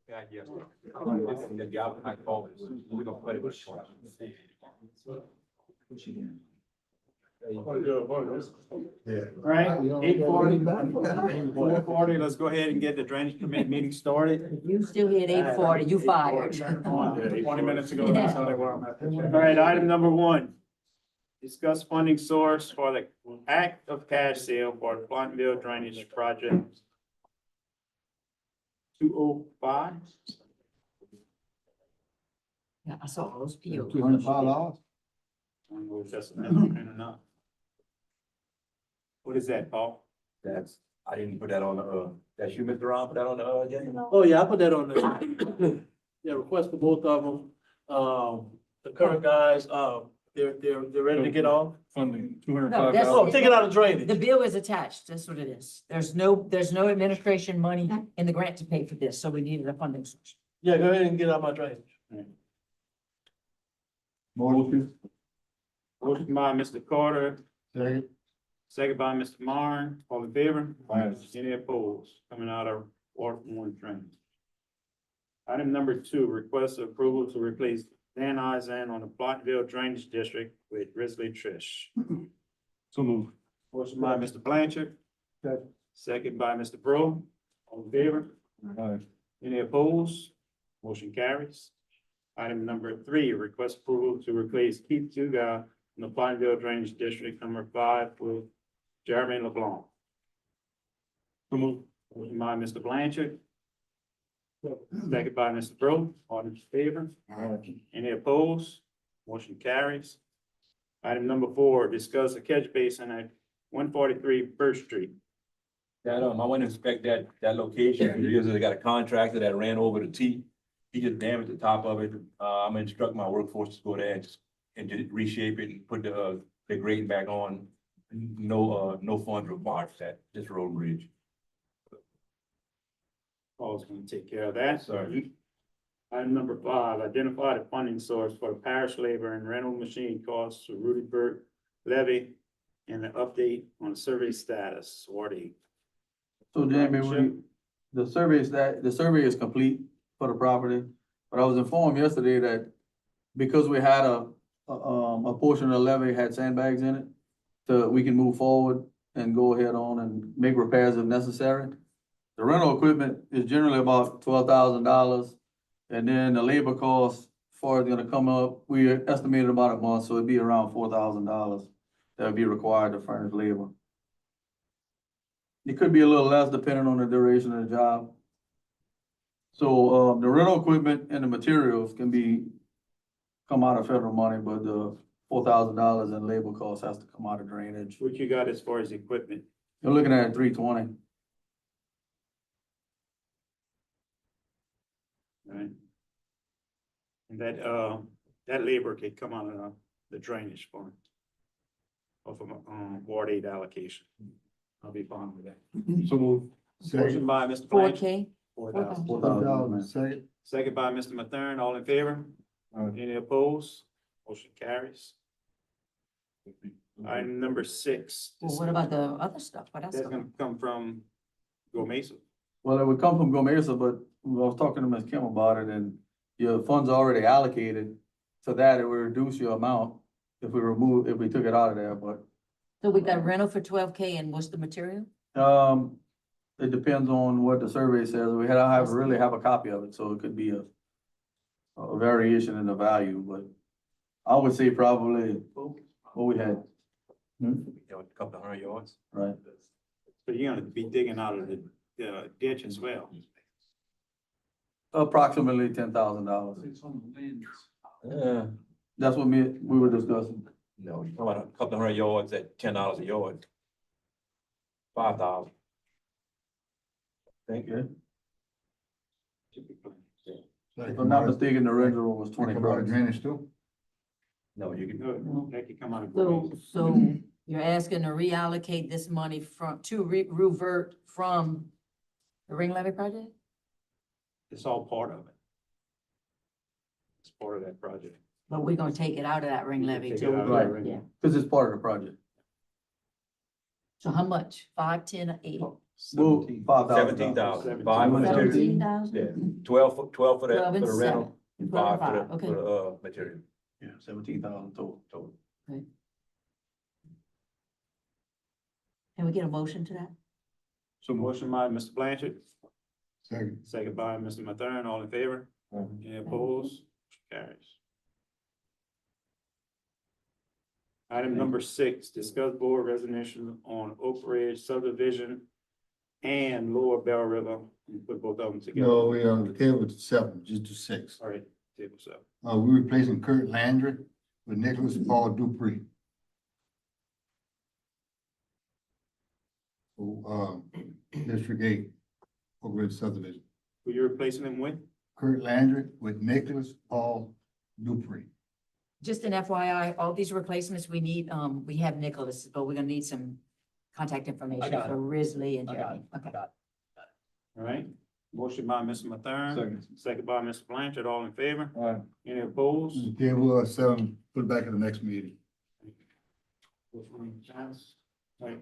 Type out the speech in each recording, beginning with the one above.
Yeah, yes. The job I call it, we're gonna put it with. Yeah. Right, 8:40, 4:40, let's go ahead and get the drainage committee meeting started. You still hit 8:40, you fired. 20 minutes ago, that's how they were. All right, item number one. Discuss funding source for the act of cash sale for the Plantville Drainage Project. 205. Yeah, I saw those POs. $205. I don't know if that's enough or not. What is that, Paul? That's, I didn't put that on the, that's you, Mr. Ron, put that on the, agenda? Oh, yeah, I put that on the, yeah, request for both of them. The current guys, they're ready to get off. Funding, No, that's- Oh, take it out of The drainage. bill is attached, that's what it is. There's no administration money in the grant to pay for this, so we needed a funding source. Yeah, go ahead and get out my drainage. Motion. Motion by Mr. Carter, Second. second by Mr. Marne, all in favor? Aye. Any opposed? Coming out of Ward One drainage. Item number two, request approval to replace Dan Eisen on the Plantville Drainage District with Grizzly Trish. So move. Motion by Mr. Blanchard. Second. Second by Mr. Bro. All in favor? Aye. Any opposed? Motion carries. Item number three, request approval to replace Keith Duga in the Plantville Drainage District number 5 with Jeremy LeBlanc. So move. Motion by Mr. Blanchard. Second by Mr. Bro. All in favor? Any opposed? Motion carries. Item number four, discuss a catch basin at 143 First Street. That, I went to inspect that location, because they got a contractor that ran over the T. He just damaged the top of it. I'm gonna instruct my workforce to go there and just reshape it and put the grating back on. No funds required for that, just road bridge. Paul's gonna take care of that. Sorry. Item number five, identify the funding source for the parish labor and rental machine costs for Rudy Burt levy and the update on survey status, Ward 8. So Jamie, the survey is complete for the property, but I was informed yesterday that because we had a portion of the levee had sandbags in it, so we can move forward and go ahead on and make repairs if necessary. The rental equipment is generally about $12,000, and then the labor cost for it's gonna come up, we estimated about a month, so it'd be around $4,000 that would be required to furnish labor. It could be a little less depending on the duration of the job. So, the rental equipment and the materials can come out of federal money, but the $4,000 in labor costs has to come out of drainage. What you got as far as equipment? You're looking at 320. Right? And that labor could come out of the drainage fund. Off of, Ward 8 allocation. I'll be fine with that. So move. Motion by Mr. Blanchard. 4K, 4,000. $4,000. Second. Second by Mr. Mathern, all in favor? Aye. Any opposed? Motion carries. Item number 6. well, what about the other stuff? What else? That's gonna come from Go Mesa. Well, it would come from Gomesa, but I was talking to Ms. Kim about it, and your funds already allocated to that, it would reduce your amount if we took it out of there, but, So we got rental for 12K and what's the material? it depends on what the survey says. Really have a copy of it, so it could be a variation in the value, but I would say probably what we had, A couple of 100 yards. right? So you're gonna be digging out of the ditch as well. Approximately $10,000. Uh, That's what we were discussing. no, you're talking about a couple of 100 yards at $10 a yard. 5,000. Thank you. Typically. If I'm not mistaken, the original was 20 Think about bucks. drainage too. No, you can, No, that could come out of. Go So, Mesa. so you're asking to reallocate this money revert from the ring levy project? It's all part of it. It's part of that project. But we're gonna take it out of that ring levy Take it too. out of that Yeah, ring. yeah. Because it's part of the project. So how much? 5, 10, or 8? Well, 5,000. 17,000. Five for material. 17,000? Yeah, 12 for that, 12 and for the rental, 7. and 12 5 and for the, 5, okay. for the, material. Yeah, 17,000 total. Can we get a motion to that? So motion by Mr. Blanchard, Second. second by Mr. Mathern, all in favor? Any opposed? Carries. Item number 6, discuss board resolution on Oak Ridge subdivision and Lower Bell River. You put both of them together. No, we are table to 7, just to 6. All right, table 7. We're replacing Kurt Landry with Nicholas Paul Dupree. So, District 8, Oak Ridge subdivision. Who you replacing them with? Kurt Landry with Nicholas Paul Dupree. Just an FYI, all these replacements we need, we have Nicholas, but we're gonna need some contact information got for Risley and I got Jeremy. Okay. All right, motion by Mr. Mathern, Second. second by Mr. Blanchard, all in favor? All right. Any opposed? Table 7, put it back at the next meeting. Right.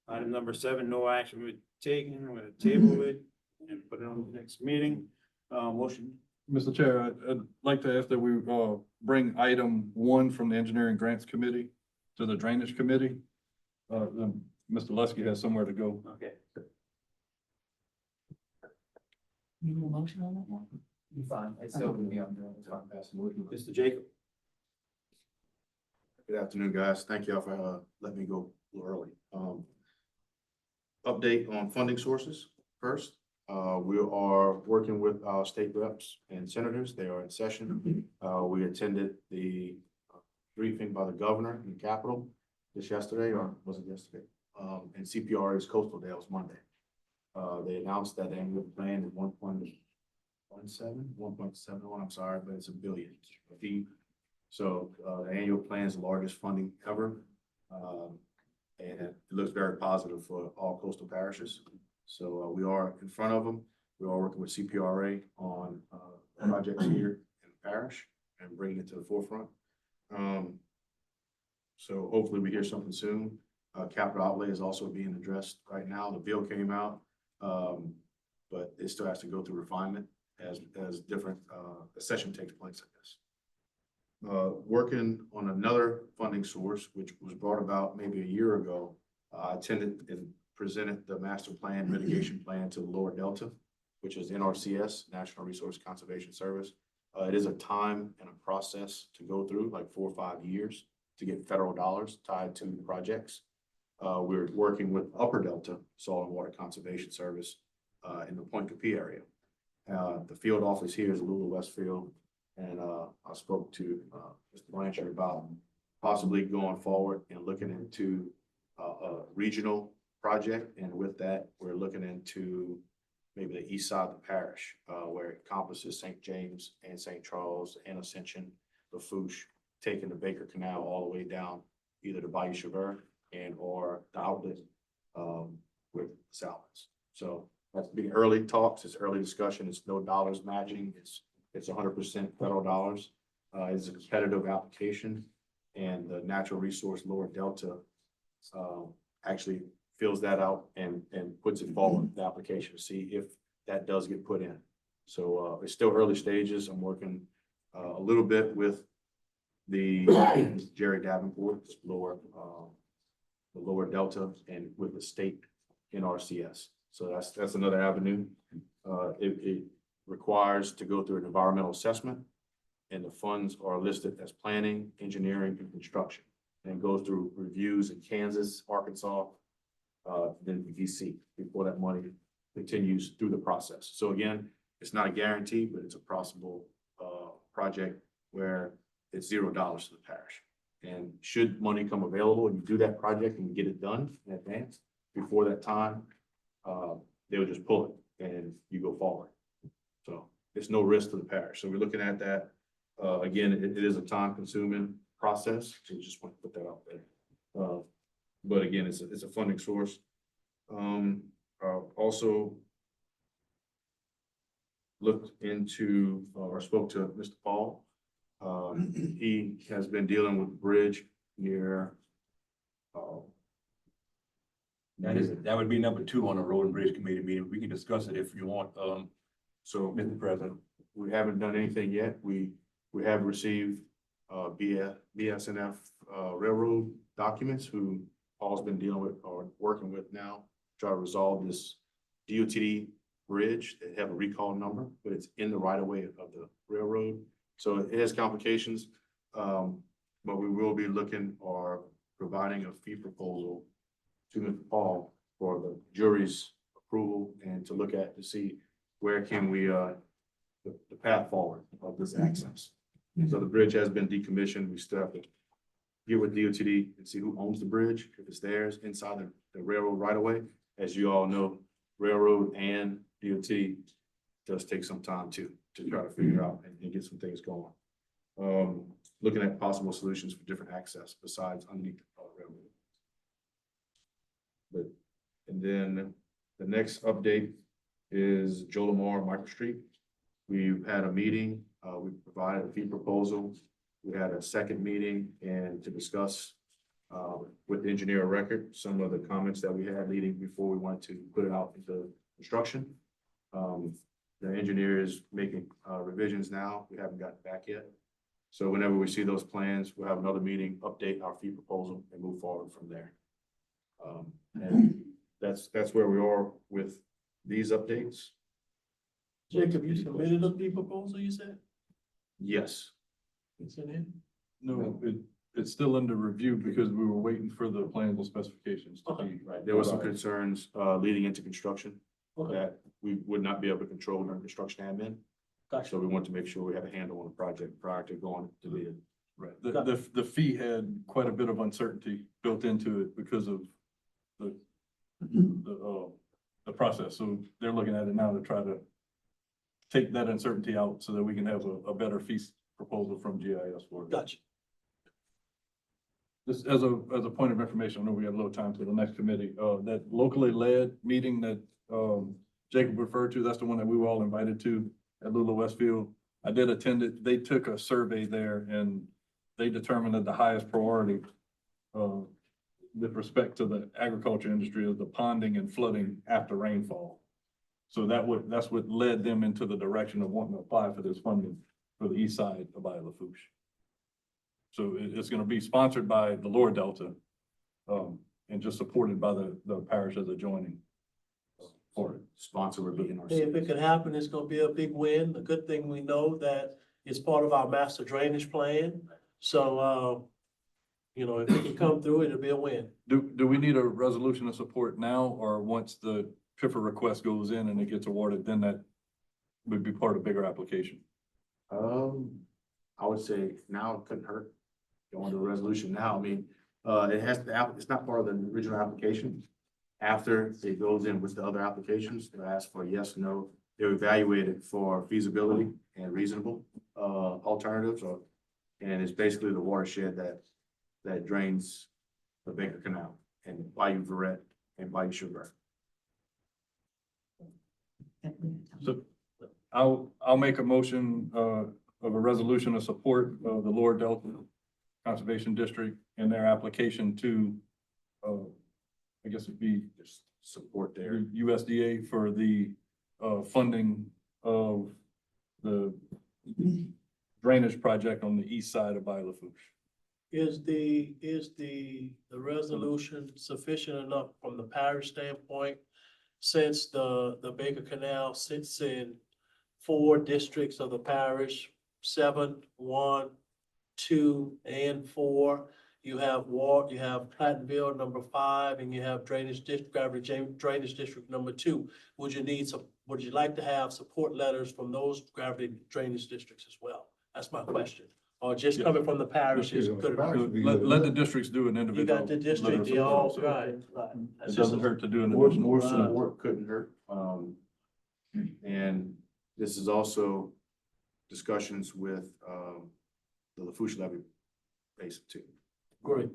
Item number 7, no action will be taken, we're gonna table it and put it on the next meeting. Motion, Mr. Chair, I'd like to ask that we, bring item 1 from the Engineering Grants Committee to the Drainage Committee. Then Mr. Lusky has somewhere to go. okay. You need a motion on that one? You're fine. It's still gonna be on the time pass. Mr. Jacob, Good afternoon, guys. Thank y'all for letting me go a little early. Update on funding sources first. We are working with our state reps and senators. They are in session. We attended the briefing by the governor in the Capitol this yesterday, or was it yesterday? And CPRA's Coastal Day was Monday. They announced that the annual plan is 1.71, I'm sorry, but it's $1 billion. So the annual plan is the largest funding ever. And it looks very positive for all coastal parishes. So we are in front of them. We are working with CPRA on projects here in the parish and bringing it to the forefront. So hopefully we hear something soon. Capital outlay is also being addressed right now. The bill came out, but it still has to go through refinement as different session takes place, I guess. Working on another funding source, which was brought about maybe a year ago. I attended and presented the master plan mitigation plan to the Lower Delta, which is NRCS, National Resource Conservation Service. It is a time and a process to go through, like 4 or 5 years to get federal dollars tied to projects. We're working with Upper Delta Soil and Water Conservation Service in the Point Capee area. The field office here is Lula Westfield. And I spoke to Mr. Blanchard about possibly going forward and looking into a regional project. And with that, we're looking into maybe the east side of the parish, where it encompasses St. James and St. Charles and Ascension, Lafourche, taking the Baker Canal all the way down either to Bayou Chevert and or the outlet with Salmons. So that's been early talks, it's early discussion, it's no dollars matching, it's 100% federal dollars. It's a competitive application, and the Natural Resource Lower Delta actually fills that out and puts it forward, the application, to see if that does get put in. So it's still early stages. I'm working a little bit with the Jerry Davenport, the Lower Delta, and with the state NRCS. So that's another avenue. It requires to go through an environmental assessment, and the funds are listed as planning, engineering, and construction, and goes through reviews in Kansas, Arkansas, then DC, before that money continues through the process. So again, it's not a guarantee, but it's a possible project where it's $0 to the parish. And should money come available and you do that project and you get it done in advance, before that time, they would just pull it and you go forward. So there's no risk to the parish. So we're looking at that. Again, it is a time-consuming process, so just want to put that out there. But again, it's a funding source. Also looked into or spoke to Mr. Paul. He has been dealing with the bridge near That would be number 2 on the road and bridge committee meeting. We can discuss it if you want, So Mr. President. we haven't done anything yet. We have received, BSNF, railroad documents who Paul's been dealing with or working with now, try to resolve this DOTD bridge. They have a recall number, but it's in the right of way of the railroad. So it has complications. But we will be looking or providing a fee proposal to Mr. Paul for the jury's approval and to look at to see where can we, the path forward of this access. So the bridge has been decommissioned. We still have to get with DOTD and see who owns the bridge, if it's theirs inside the railroad right away. As you all know, railroad and DOT does take some time to try to figure out and get some things going. Looking at possible solutions for different access besides underneath the railroad. But, and then the next update is Joe Lamar, Michael Street. We've had a meeting, we provided a fee proposal. We had a second meeting and to discuss with the engineer of record, some of the comments that we had leading before we wanted to put it out into construction. The engineer is making revisions now. We haven't gotten back yet. So whenever we see those plans, we'll have another meeting, update our fee proposal and move forward from there. And that's where we are with these updates. Jacob, you submitted a fee proposal, you said? Yes. It's in here? No, it's still under review because we were waiting for the plans and specifications to be. Right. There were some concerns leading into construction Okay, that we would not be able to control during construction admin. gotcha. So we want to make sure we have a handle on the project prior to going to bid. Right, the fee had quite a bit of uncertainty built into it because of the process, so they're looking at it now to try to take that uncertainty out so that we can have a better fee proposal from GIS for it. Gotcha. Just as a point of information, I know we have a little time to the next committee, that locally led meeting that, Jacob referred to, that's the one that we were all invited to at Lula Westfield. I did attend it. They took a survey there and they determined that the highest priority, with respect to the agriculture industry is the ponding and flooding after rainfall. So that's what led them into the direction of wanting to apply for this funding for the east side of Bayou Lafourche. So it's gonna be sponsored by the Lower Delta, and just supported by the parish as adjoining for it. Sponsor would be in our. Hey, if it could happen, it's gonna be a big win. The good thing we know that it's part of our master drainage plan. So, you know, if it can come through, it'll be a win. Do we need a resolution of support now, or once the PIFA request goes in and it gets awarded, then that would be part of a bigger application? I would say now it couldn't hurt. Going to a resolution now. I mean, it has to, it's not part of the original application. After it goes in with the other applications, they ask for yes, no. They're evaluated for feasibility and reasonable alternatives, and it's basically the watershed that drains the Baker Canal and Bayou Verret and Bayou Sugar. So I'll make a motion, of a resolution of support of the Lower Delta Conservation District and their application to, I guess it'd be There's support there. USDA for the, funding of the drainage project on the east side of Bayou Lafourche. Is the resolution sufficient enough from the parish standpoint? Since the Baker Canal sits in 4 districts of the parish, 7, 1, 2, and 4. You have you have Platteville number 5, and you have drainage district, drainage district number 2. Would you like to have support letters from those gravity drainage districts as well? That's my question. Or just Yeah. coming from the parishes? could it- Let the districts do an You individual. got the letter district, of they all, support, so right. It doesn't hurt to do an More additional. support couldn't hurt. And this is also discussions with, the Lafourche levy basin too. Great.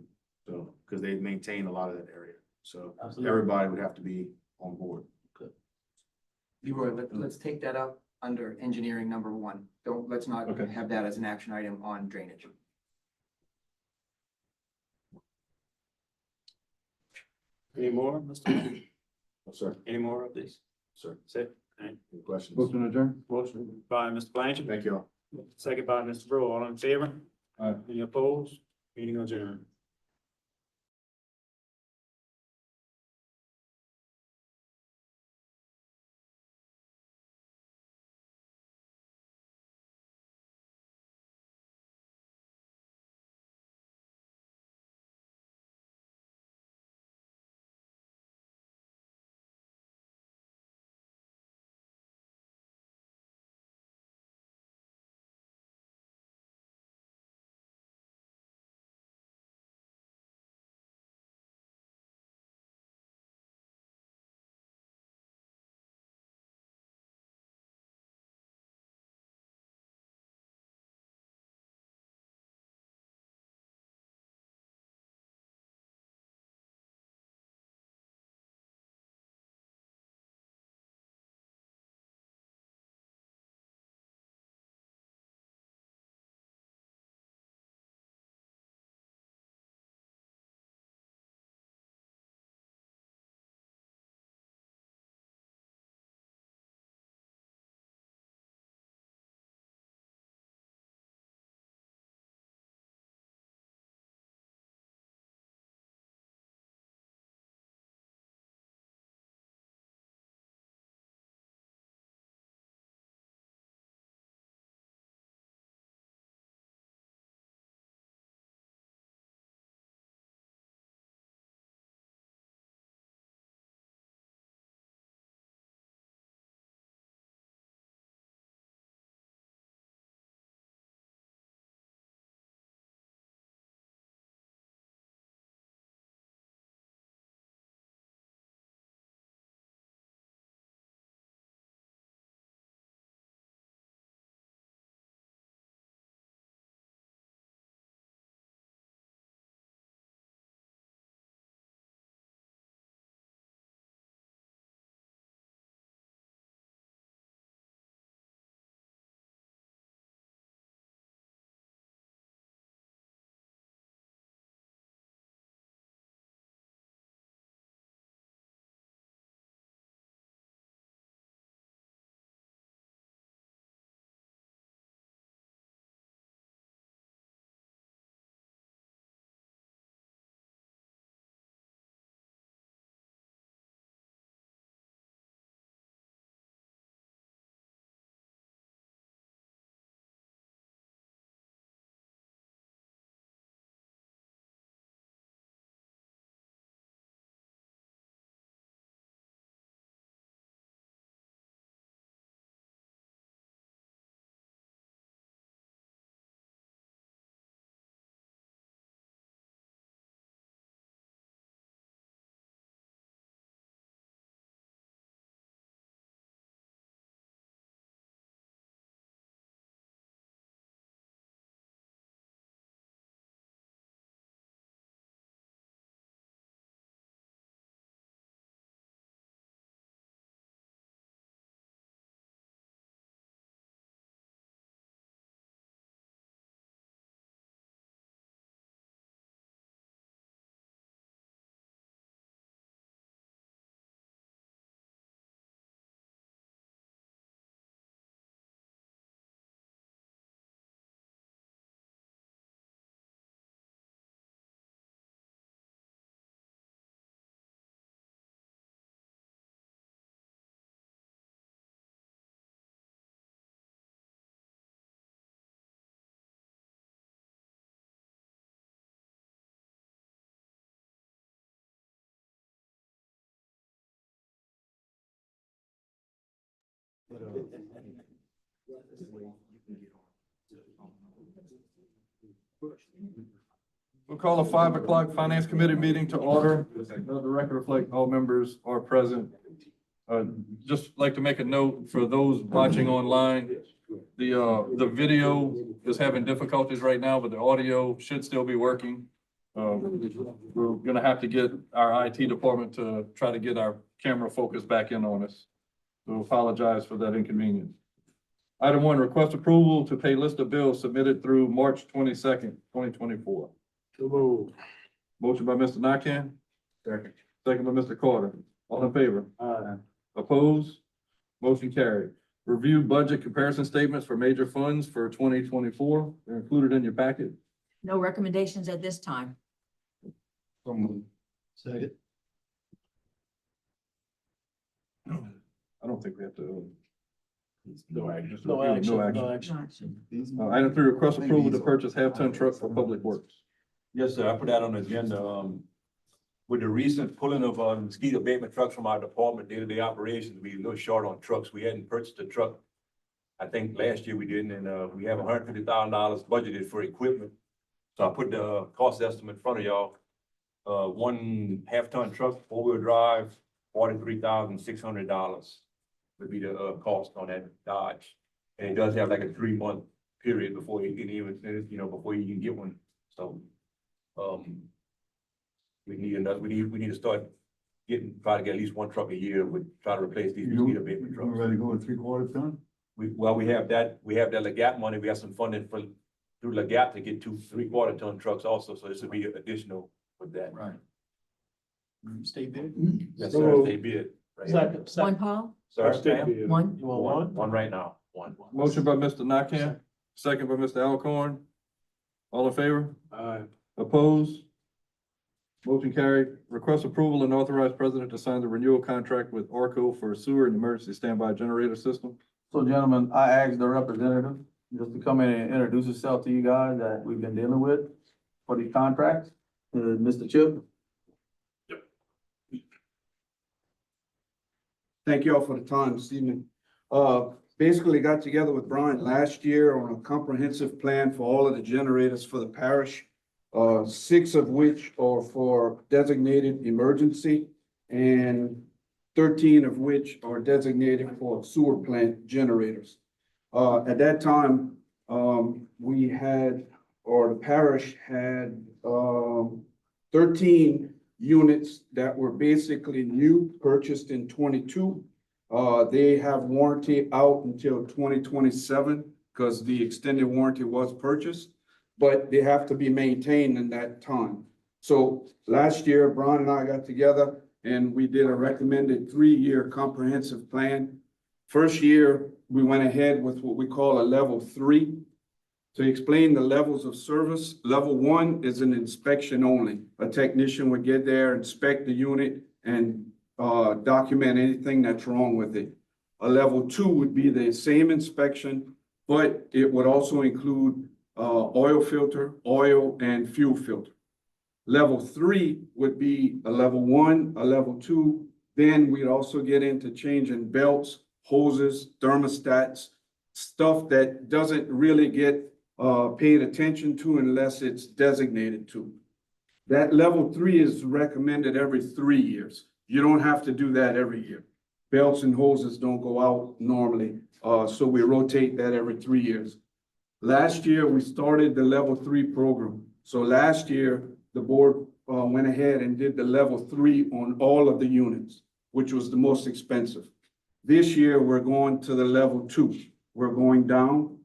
So, because they maintain a lot of that area. So Absolutely. everybody would have to be on board. Leroy, let's take that up under engineering number 1. Let's not Okay. have that as an action item on drainage. Any more, Mr. Mayor? No, sir. Any more of these? Sir. Say, any Any questions? Motion adjourned. motion by Mr. Blanchard, Thank you all. second by Mr. Brewer, all in favor? Aye. Any opposed? Meeting adjourned. We'll call a 5 o'clock Finance Committee meeting to order. Let the record reflect all members are present. Just like to make a note for those watching online, the video is having difficulties right now, but the audio should still be working. We're gonna have to get our IT department to try to get our camera focus back in on us. So apologize for that inconvenience. Item 1, request approval to pay list of bills submitted through March 22nd, 2024. So moved. Motion by Mr. Nakane, Second. second by Mr. Carter. All in favor? Opposed? Motion carried. Review budget comparison statements for major funds for 2024. They're included in your packet. No recommendations at this time. Second. I don't think we have to. No action, Just no review, action, no no action. action. Item 3, request approval to purchase half-ton truck for Public Works. Yes, sir, I put that on the agenda, with the recent pulling of, mosquito abatement trucks from our department, day-to-day operations, we a little short on trucks, we hadn't purchased a truck. I think last year we didn't, and, we have $150,000 budgeted for equipment. So I put the cost estimate in front of y'all. One half-ton truck, four-wheel drive, $43,600 would be the, cost on that Dodge. And it does have like a 3-month period before you can even, before you can get one, so. We need to start try to get at least one truck a year, try to replace these mosquito abatement You trucks. ready to go with 3/4 ton? We have that LAGAP money, we have some funding through LAGAP to get 2 3/4 ton trucks also, so this would be additional with that. Right. State bid? Yes, sir, they bid. Right. Second, One, second. Paul? Sir, State ma'am? bid. One? You want one? One right now, one. Motion by Mr. Nakam, second by Mr. Alcorn. All in favor? Opposed? Motion carried. Request approval and authorize president to sign the renewal contract with Arco for sewer and emergency standby generator system. So gentlemen, I asked the representative just to come in and introduce himself to you guys that we've been dealing with for these contracts. Mr. Chip? Thank you all for the time this evening. Basically got together with Brian last year on a comprehensive plan for all of the generators for the parish. 6 of which are for designated emergency and 13 of which are designated for sewer plant generators. At that time, we had, or the parish had, 13 units that were basically new, purchased in 22. They have warranty out until 2027 because the extended warranty was purchased, but they have to be maintained in that time. So last year, Brian and I got together and we did a recommended 3-year comprehensive plan. First year, we went ahead with what we call a level 3. To explain the levels of service, level 1 is an inspection only. A technician would get there, inspect the unit, and document anything that's wrong with it. A level 2 would be the same inspection, but it would also include oil filter, oil, and fuel filter. Level 3 would be a level 1, a level 2. Then we'd also get into changing belts, hoses, thermostats, stuff that doesn't really get paid attention to unless it's designated to. That level 3 is recommended every 3 years. You don't have to do that every year. Belts and hoses don't go out normally, so we rotate that every 3 years. Last year, we started the level 3 program. So last year, the board went ahead and did the level 3 on all of the units, which was the most expensive. This year, we're going to the level 2. We're going down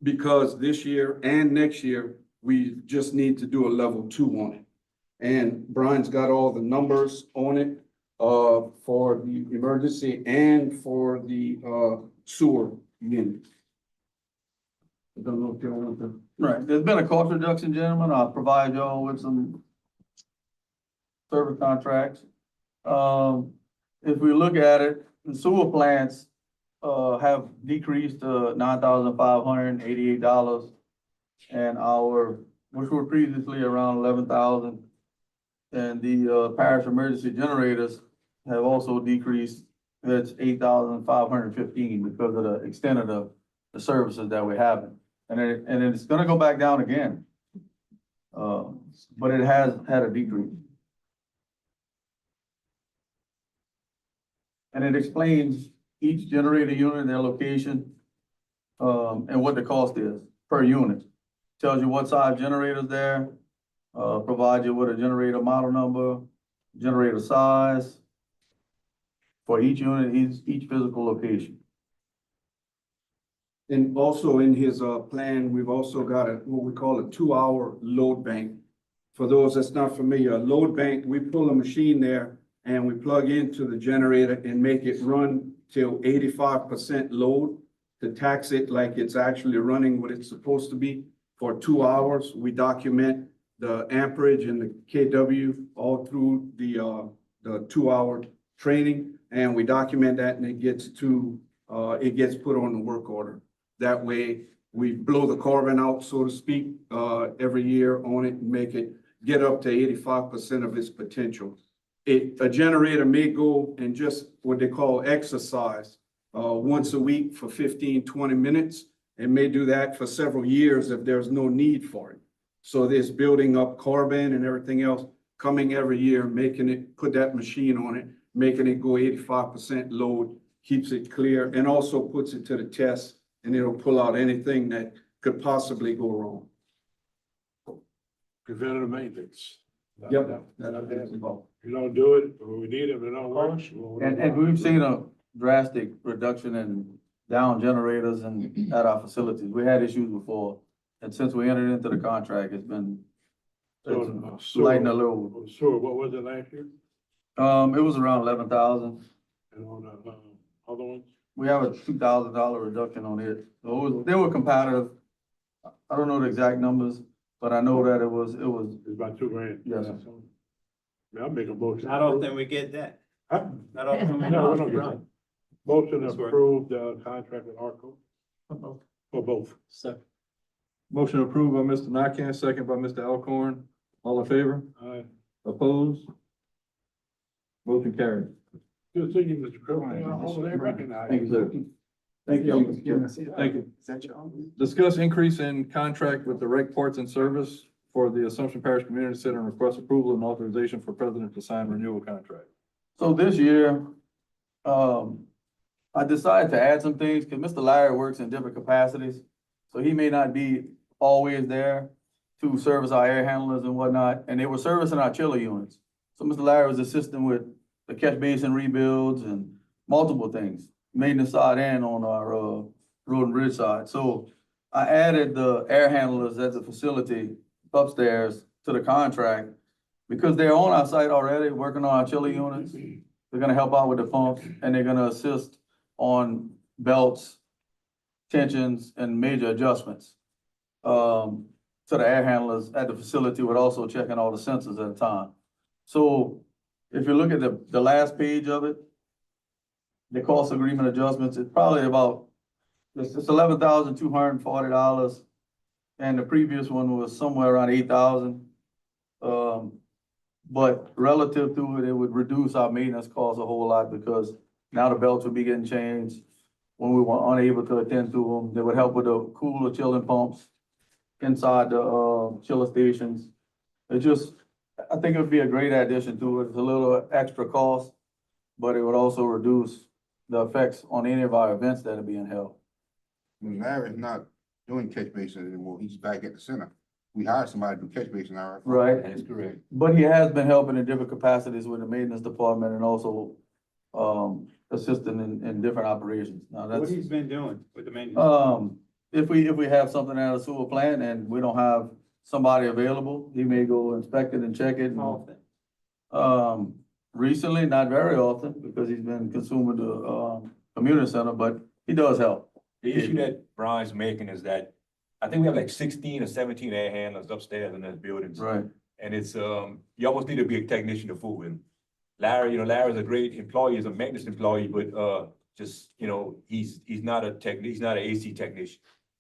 because this year and next year, we just need to do a level 2 on it. And Brian's got all the numbers on it for the emergency and for the sewer unit. I don't know if you want to. Right, there's been a cost reduction, gentlemen. I'll provide y'all with some service contracts. If we look at it, the sewer plants have decreased to $9,588. And which were previously around 11,000. And the parish emergency generators have also decreased. That's 8,515 because of the extent of the services that we're having. And it's gonna go back down again. But it has had a decrease. And it explains each generator unit, their location, and what the cost is per unit. Tells you what size generator's there, provides you with a generator model number, generator size for each unit, each physical location. And also in his plan, we've also got what we call a 2-hour load bank for those that's not familiar, a load bank, we pull a machine there and we plug into the generator and make it run till 85% load to tax it like it's actually running what it's supposed to be for 2 hours. We document the amperage and the KW all through the 2 hour training, and we document that, and it gets put on the work order. That way, we blow the carbon out, so to speak, every year on it and make it get up to 85% of its potential. A generator may go and just what they call exercise once a week for 15, 20 minutes, and may do that for several years if there's no need for it. So this building up carbon and everything else coming every year, making it, put that machine on it, making it go 85% load, keeps it clear, and also puts it to the test, and it'll pull out anything that could possibly go wrong. Preventative maintenance. Yep. That's about. You don't do it, or we need it, but it don't work. And we've seen a drastic reduction in down generators and at our facilities. We had issues before, and since we entered into the contract, it's been lighting a load. Sure, what was it last year? It was around 11,000. And on the, other ones? We have a $2,000 reduction on it. So they were competitive. I don't know the exact numbers, but I know that it was. It's about $2,000. Yes, sir. Yeah, I'll make a motion. Not often we get that. Huh? Not often we No, we don't get get that. Motion to That's right. approve the contract with Arco. For both. Second. Motion approved by Mr. Nakane, second by Mr. Alcorn. All in favor? Aye. Opposed? Motion carried. Good seeing you, Mr. Crowe. Over there recognized. Thank you, sir. Thank you. Thank you. Discuss increase in contract with the Rec Parts and Service for the Assumption Parish Community Center and request approval and authorization for president to sign renewal contract. So this year, I decided to add some things because Mr. Larry works in different capacities. So he may not be always there to service our air handlers and whatnot, and they were servicing our chiller units. So Mr. Larry was assisting with the catch basin rebuilds and multiple things, maintenance side and on our road and bridge side. So I added the air handlers at the facility upstairs to the contract because they're on our site already, working on our chiller units. They're gonna help out with the pumps, and they're gonna assist on belts, tensions, and major adjustments to the air handlers at the facility, with also checking all the sensors at a time. So if you look at the last page of it, the cost agreement adjustments, it's probably about, it's $11,240. And the previous one was somewhere around 8,000. But relative to it, it would reduce our maintenance costs a whole lot because now the belts would be getting changed when we were unable to attend to them. They would help with the cooler chilling pumps inside the chiller stations. It just, I think it would be a great addition to it. It's a little extra cost, but it would also reduce the effects on any of our events that are being held. Larry's not doing catch basin anymore. He's back at the center. We hired somebody to do catch basin now. Right. That is correct. But he has been helping in different capacities with the maintenance department and also assisting in different operations. Now What that's, he's been doing with the maintenance? if we have something at a sewer plant and we don't have somebody available, he may go inspect it and check it. Often. Recently, not very often, because he's been consuming the community center, but he does help. The issue that Brian's making is that I think we have like 16 or 17 air handlers upstairs in those buildings. Right. And it's, you almost need to be a technician to fool with him. Larry, Larry's a great employee, he's a maintenance employee, but, just, he's not he's not an AC technician.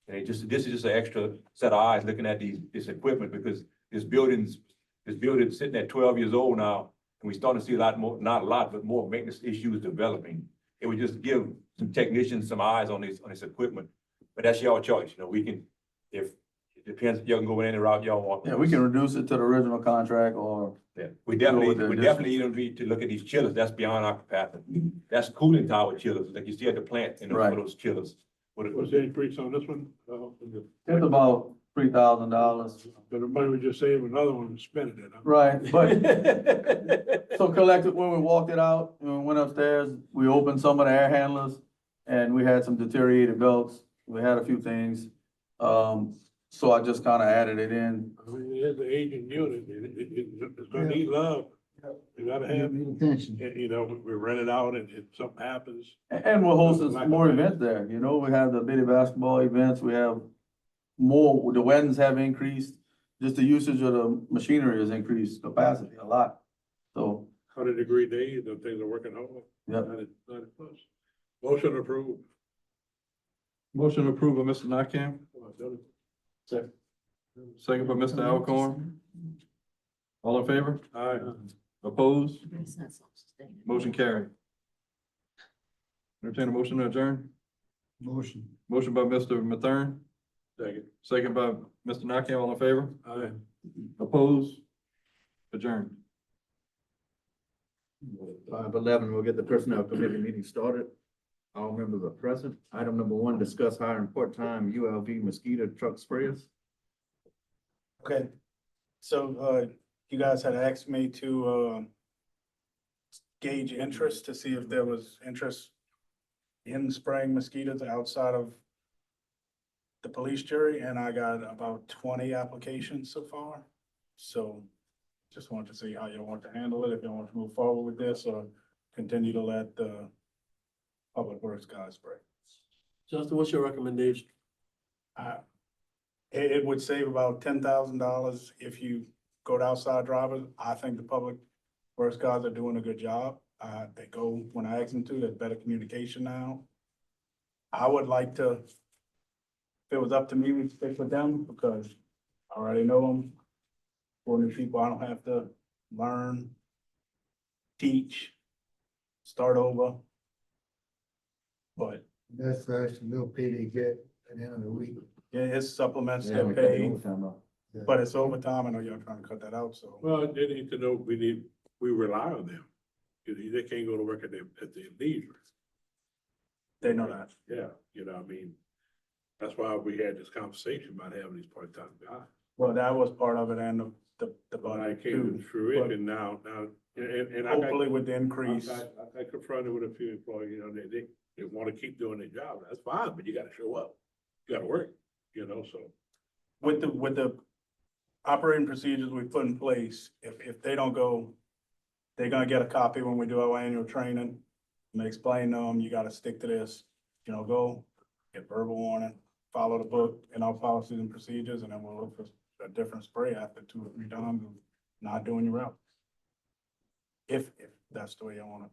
And this is just an extra set of eyes looking at this equipment, because this building's sitting at 12 years old now. And we starting to see a lot more, not a lot, but more maintenance issues developing. It would just give some technicians some eyes on this equipment. But that's your choice, we can, if, it depends, y'all can go in any route y'all want. Yeah, we can reduce it to the original contract or. Yeah, we definitely addition. don't need to look at these chillers, that's beyond our capacity. That's cooling tower chillers, like you see at the plant, Right. for those chillers. What's the increase on this one? It's about $3,000. But the money we just saved, another one and spend it. Huh? Right, but so collected, when we walked it out, and we went upstairs, we opened some of the air handlers and we had some deteriorated belts. We had a few things. So I just kinda added it in. I mean, it's an aging unit, it's gonna need love. You gotta have, you know, we rent it out and if something happens. And we're hosting some more events there, you know, we have the bitty basketball events, we have more, the weddings have increased. Just the usage of the machinery has increased capacity a lot, so, 100-degree days, the things are working hard. yeah. 90 plus. Motion approved. Motion approved by Mr. Nakam, second by Mr. Alcorn. All in favor? Aye. Opposed? It's not self-sustaining. Motion carried. Entertain a motion to adjourn. Motion. Motion by Mr. Mathern, Second. second by Mr. Nakam. All in favor? Aye. Opposed? Adjourned. 5:11, we'll get the personnel committee meeting started. All members are present. Item number 1, discuss hiring part-time ULV mosquito truck sprayers. Okay, so, you guys had asked me to, gauge interest to see if there was interest in spraying mosquitoes outside of the police jury, and I got about 20 applications so far. So just wanted to see how you want to handle it, if you want to move forward with this or continue to let the public works guys spray. Justin, what's your recommendation? It would save about $10,000 if you go to outside drivers. I think the public works guys are doing a good job. They go when I ask them to, there's better communication now. I would like to, if it was up to me, we'd stick with them because I already know them. For new people, I don't have to learn, teach, start over. But That's the little pay they get at the end of the week. yeah, it's supplements Yeah, we get cut the paid, overtime off. but it's overtime. I know y'all trying to cut that out, so. Well, they need to know, we rely on them. They can't go to work at their leisure. They know that. Yeah, you know, I mean, that's why we had this conversation about having these part-time guys. Well, that was part of it and the But I budget came too. through But it and now, and I got. hopefully with the increase, I confronted with a few employees, you know, they want to keep doing their job. That's fine, but you gotta show up. You gotta work, you know, so. with the operating procedures we put in place, if they don't go, they're gonna get a copy when we do our annual training. And they explain to them, you gotta stick to this, you know, go, get verbal warning, follow the book and our policies and procedures, and then we'll look for a different spray after 2 or 3 times of not doing your route. If that's the way you want it.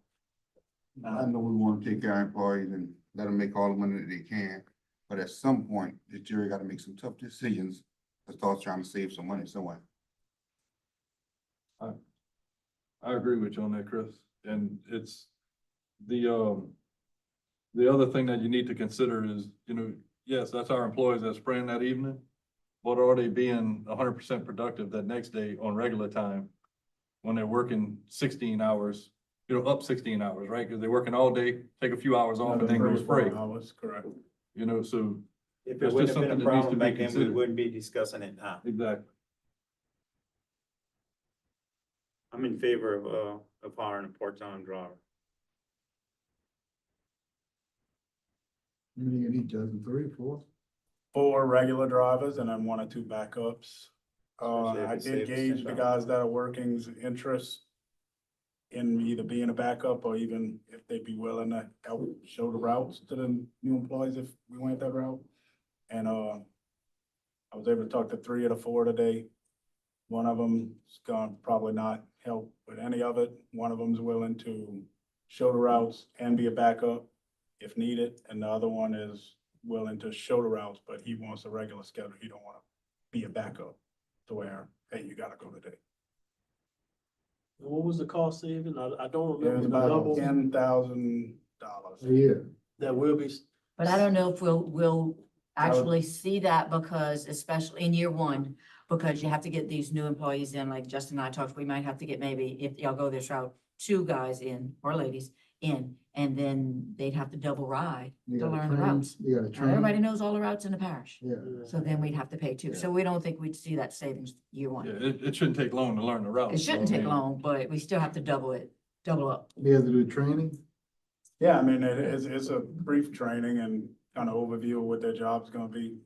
I know we want to take care of our employees and let them make all the money that they can, but at some point, the jury got to make some tough decisions to start trying to save some money somewhere. I agree with you on that, Chris, and it's the other thing that you need to consider is, you know, yes, that's our employees that spraying that evening, but are they being 100% productive that next day on regular time when they're working 16 hours, you know, up 16 hours, right? Because they're working all day, take a few hours off and then go spray, Hours, correct. you know, so. If it That's wouldn't just have been something a that needs to problem be back then, we considered. wouldn't be discussing it now. Exactly. I'm in favor of hiring a part-time driver. You need 3, 4. 4 regular drivers and then 1 or 2 backups. Especially if I it did saves gauge the $10,000. guys that are working's interest in either being a backup or even if they'd be willing to help show the routes to the new employees if we went that route. And, I was able to talk to 3 of the 4 today. One of them's gonna probably not help with any of it. One of them's willing to show the routes and be a backup if needed. And the other one is willing to show the routes, but he wants a regular schedule. He don't wanna be a backup to where, hey, you gotta go today. What was the cost saving? I don't It was remember the about number $10,000. Yeah. that will be. But I don't know if we'll actually see that because especially in year 1, because you have to get these new employees in, like Justin and I talked, we might have to get maybe, if y'all go this route, 2 guys in or ladies in, and then they'd have to double ride to learn the routes. You gotta Now, train. everybody knows all the routes in the parish, Yeah. so then we'd have to pay 2. So we don't think we'd see that savings year 1. Yeah, it shouldn't take long to learn the route. It shouldn't so, I take mean, long, but we still have to double up. You have to do training. Yeah, I mean, it's a brief training and kind of overview of what their job's gonna be.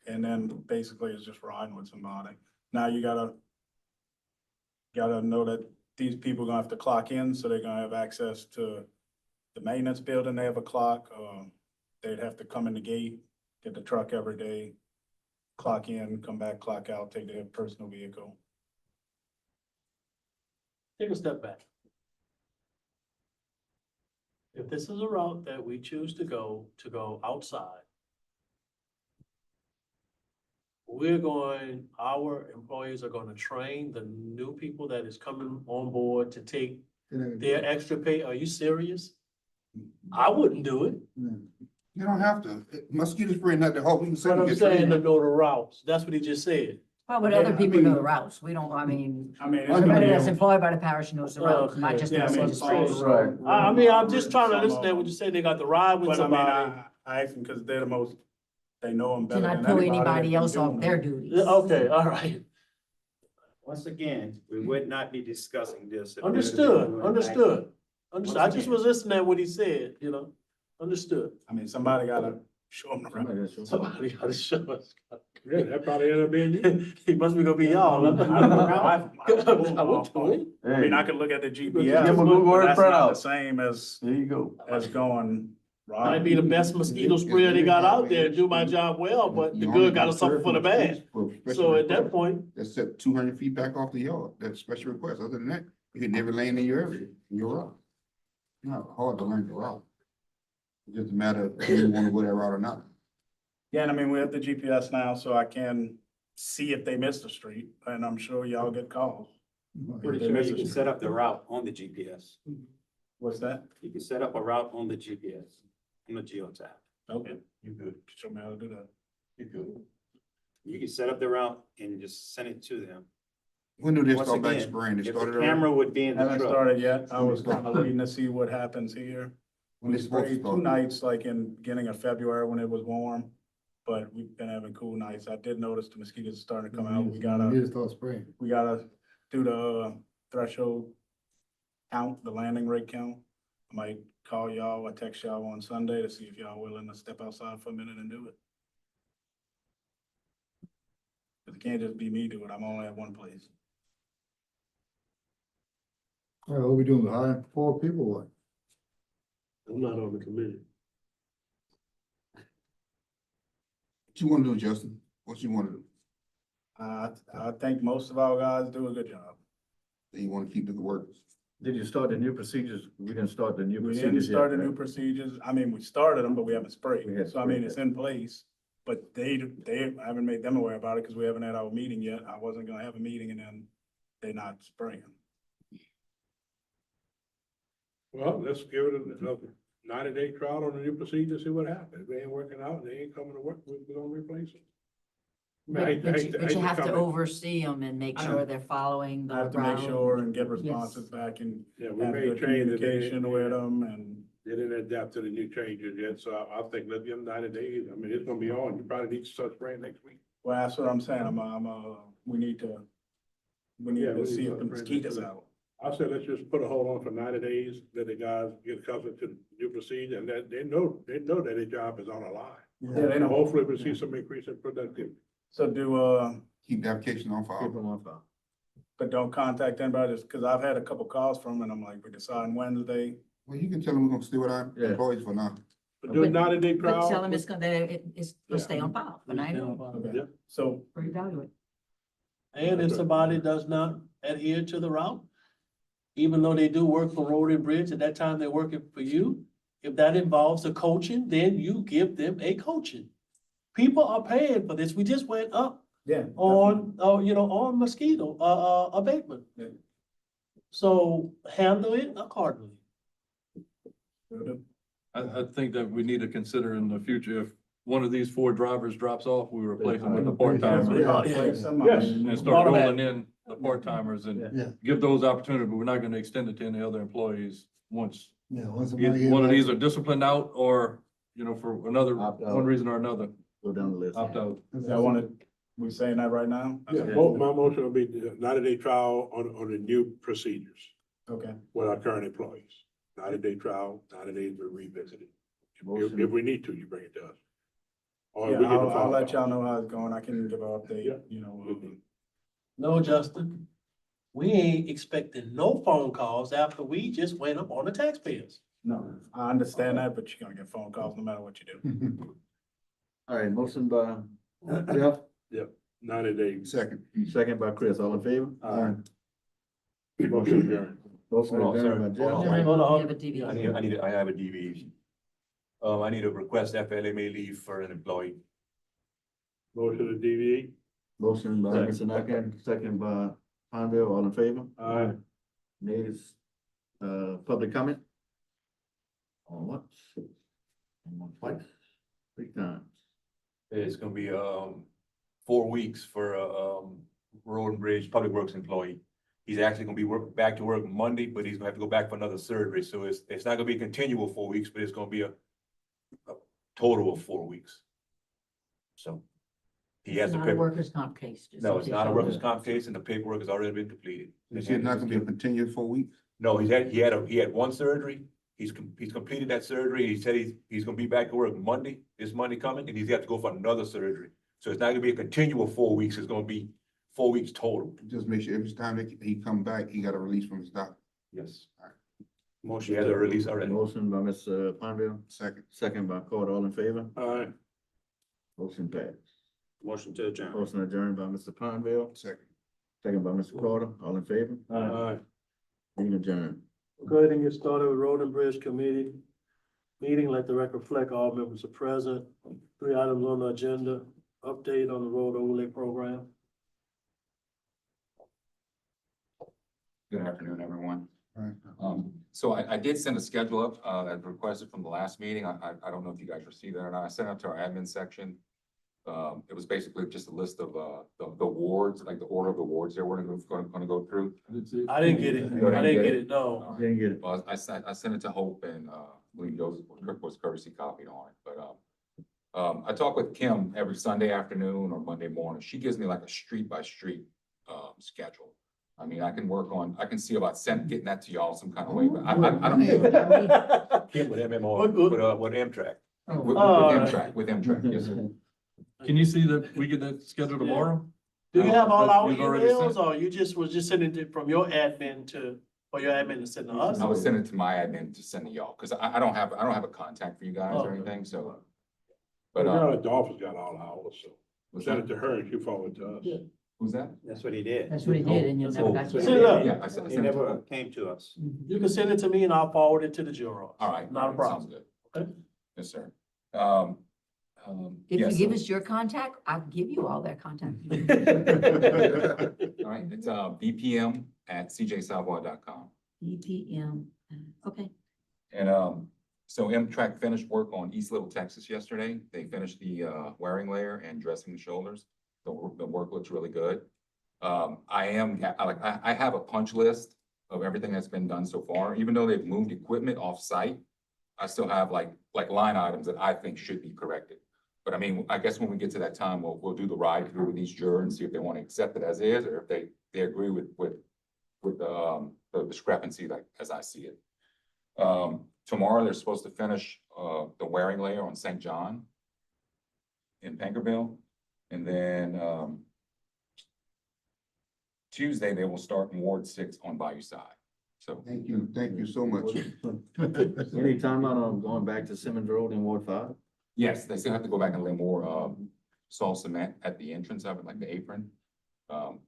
and then basically it's just riding with somebody. Now you gotta know that these people are gonna have to clock in, so they're gonna have access to the maintenance building. They have a clock. They'd have to come in the gate, get the truck every day, clock in, come back, clock out, take their personal vehicle. Take a step back. If this is a route that we choose to go outside, our employees are gonna train the new people that is coming on board to take their extra pay. Are you serious? I wouldn't do it. You don't have to. Mosquito spray not the whole, we can say. But I'm saying to know the routes. That's what he just said. Well, but Yeah, other I people know mean- the routes. We don't, I mean, I mean, it's gonna everybody be that's a- employed by the parish knows the routes, not just the Yeah, I mean, Mercedes follow the Parish. road. I mean, I'm just trying to Some of understand what them. you say. They got to ride with But I mean, somebody. I ask them because they're the most, they know them To better not than pull anybody. anybody that's else been off doing their it. duties. Okay, all right. Once again, we would not be discussing this. if Understood, we were understood. Understood. I Once just again. was listening to what he said, Understood. I mean, somebody gotta show them around. Somebody else. Somebody gotta show us. Yeah, that probably ended up being you. He must be gonna be y'all. I don't know. I would do it. I mean, I could look at the Give GPS, them a Google but Earth that's not the printout. same as There you go. going. Might be the best mosquito sprayer they got out there, do my job well, but the good gotta suffer for the bad. So at that point, That's set 200 feet back off the yard, that's special request, other than that, you can never land in your area, in your route. Not hard to learn the route. It's just a matter of if you wanna go that route or not. Yeah, and I mean, we have the GPS now, so I can see if they missed a street, and I'm sure y'all get calls. Pretty sure you can set up the route on the GPS. What's that? You can set up a route on the GPS, on the geotab. Okay, you good. Show me how to do that. You could. You can set up the route and just send it to them. When do they Once start back again, spraying? They If the started already? camera would be in the Haven't truck. started yet. I was kind of waiting to see what happens here. When We they supposed to sprayed two start? nights, like in beginning of February when it was warm, but we've been having cool nights. I did notice the mosquitoes are starting to come out. We gotta do the threshold count, the landing rate count. I might call y'all or text y'all on Sunday to see if y'all willing to step outside for a minute and do it. 'Cause it can't just be me do it. I'm only at one place. All right, what we doing, hiring 4 people, what? I'm not on the committee. What you wanna do, Justin? What you wanna do? I think most of our guys do a good job. Do you wanna keep the workers? Did you start the new procedures? We didn't start the new We procedures didn't yet, start the right? new procedures. I mean, we started them, but we haven't sprayed. We had So I mean, sprayed, it's in place. But they I haven't made them aware about it because we haven't had our meeting yet. I wasn't gonna have a meeting and then they not spraying. Well, let's give it a 90-day trial on the new procedure, see what happens. If they ain't working out, they ain't coming to work, we're gonna replace them. But you have to oversee them and make I sure know. they're following the I have to make route. sure and get responses back and Yeah, we have made good changes. communication with them and. They didn't adapt to the new changes yet, so I think let's give them 90 days. I mean, it's gonna be on. You probably need to start spraying next week. Well, that's what I'm saying. We need Yeah, to we see need if the to start mosquitoes spraying. out. I said, let's just put a hold on for 90 days, let the guys get accustomed to the new procedure, and that they know that their job is on the line. Yeah, they know. Hopefully we'll see some increase in productivity. So Keep the application on Keep file. them on file. but don't contact anybody, just because I've had a couple calls from them and I'm like, we're deciding Wednesday. Well, you can tell them we're gonna stay with our Yeah. employees for now. But do a 90-day But trial. tell them it's gonna stay on file for 90 days. Okay. Yeah. So Reevaluate. And if somebody does not adhere to the route, even though they do work for Road and Bridge, at that time they're working for you, if that involves a coaching, then you give them a coaching. People are paying for this. We just went up yeah. on mosquito, abatement. Yeah. So handle it accordingly. definitely. I think that we need to consider in the future, if one of these 4 drivers drops off, we replace them with a part-timer. Yes. And start rolling in the part-timers Yeah. and give those opportunities, but we're not gonna extend it to any other employees once Yeah, once either one of these are disciplined out or, for another, Opt out. one reason or another, Go down the list. opt out. We saying that right now? Yeah, my motion will be the 90-day trial on the new procedures Okay. with our current employees. 90-day trial, 90 days we revisit it. If Motion. we need to, you bring it to us. Or Yeah, we get a I'll phone let call. y'all know how it's going. I can give an update, Yeah. you know. No, Justin, we ain't expecting no phone calls after we just went up on the taxpayers. No, I understand that, but you're gonna get phone calls no matter what you do. All right, motion by Jeff, 90 days. Second. second by Chris, all in favor? Motion adjourned. Motion Hold on, adjourned by sir. Hold Jeff. on. Hold on. We have a DVD. I have a deviation. I need to request FLMA leave for an employee. Motion to deviate. Motion by Mr. Nakane, second by Pondell, all in favor? Aye. Nays, public comment? On what? On twice, 3 times. It's gonna be, 4 weeks for, road and bridge, public works employee. He's actually gonna be back to work Monday, but he's gonna have to go back for another surgery, so it's not gonna be a continual 4 weeks, but it's gonna be a total of 4 weeks. So. He has It's the not a paper, workers' comp case. just no, in it's case not a y'all- workers' comp case and the paperwork has already been completed. You said not gonna be a continuous 4 weeks? No, he had one surgery. He's completed that surgery. He said he's gonna be back to work Monday, this Monday coming, and he's got to go for another surgery. So it's not gonna be a continual 4 weeks. It's gonna be 4 weeks total. Just make sure every time he come back, he got a release from his doctor. Yes. He Motion has a to, release already. Motion by Mr. Pondell, Second. second by Carter, all in favor? Aye. Motion passed. motion to adjourn. Motion adjourned by Mr. Pondell, Second. second by Mr. Carter, all in favor? Aye. Meeting adjourned. Go ahead and get started with Road and Bridge Committee. Meeting, let the record reflect all members are present. 3 items on the agenda, update on the road overlay program. Good afternoon, everyone. Right. So I did send a schedule up, as requested from the last meeting. I don't know if you guys received that or not. I sent it to our admin section. It was basically just a list of, the wards, like the order of the wards that we're gonna go through. I didn't get it. I didn't get it, no. Didn't get it. Well, I sent it to Hope and, Lee Joseph was courtesy copied on it, but, I talk with Kim every Sunday afternoon or Monday morning. She gives me like a street by street, schedule. I mean, I can see about getting that to y'all some kind of way, but I don't. Kim with MMR, with Amtrak. With Amtrak, yes, sir. Can you see that we get that scheduled tomorrow? Do you have all That our you've already emails sent? or you just was just sending it from your admin to, or your admin to send to us? I was sending it to my admin to send to y'all, because I don't have a contact for you guys or Oh. anything, so. But But, now the office got all ours, so what's send that? it to her and she forward it to us. Who's that? That's what he did. That's what he did, and you never got Send to it up. Yeah, I He sent it to never her. came to us. You can send it to me and I'll forward it to the Jurors. All right. Not a problem. Sounds good. Okay. Yes, sir. If yeah, you give so- us your contact, I'll give you all their contact. All right, it's, bpm@cjsouthwide.com. EPM, okay. And, so Amtrak finished work on East Little, Texas yesterday. They finished the, wiring layer and dressing the shoulders. The work looks really good. I have a punch list of everything that's been done so far. Even though they've moved equipment off-site, I still have like line items that I think should be corrected. But I mean, I guess when we get to that time, we'll do the ride through with each juror and see if they want to accept it as is, or if they agree with the discrepancy, like, as I see it. Tomorrow, they're supposed to finish, the wearing layer on St. John in Pankerville. And then, Tuesday, they will start in Ward 6 on Bayou Side. So, Thank you so much. Any time on going back to Simmons Road in Ward 5? yes, they still have to go back and lay more, salt cement at the entrance of it, like the apron.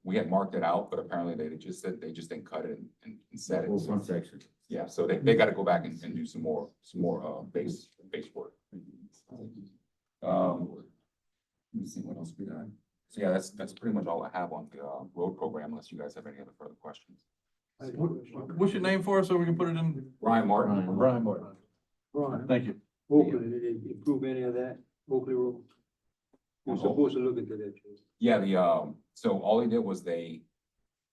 We had marked it out, but apparently they just didn't cut it and set it. Or So, one section? yeah, so they gotta go back and do some more, base work. Let me see what else we got. So yeah, that's pretty much all I have on the, road program, unless you guys have any other further questions. What's your name for us so we can put it in? Ryan Martin. Brian Martin. Ron, Thank you. Oakley, did they improve any of that, Oakley Road? You're supposed to look into that, Joe. Yeah, so all they did was they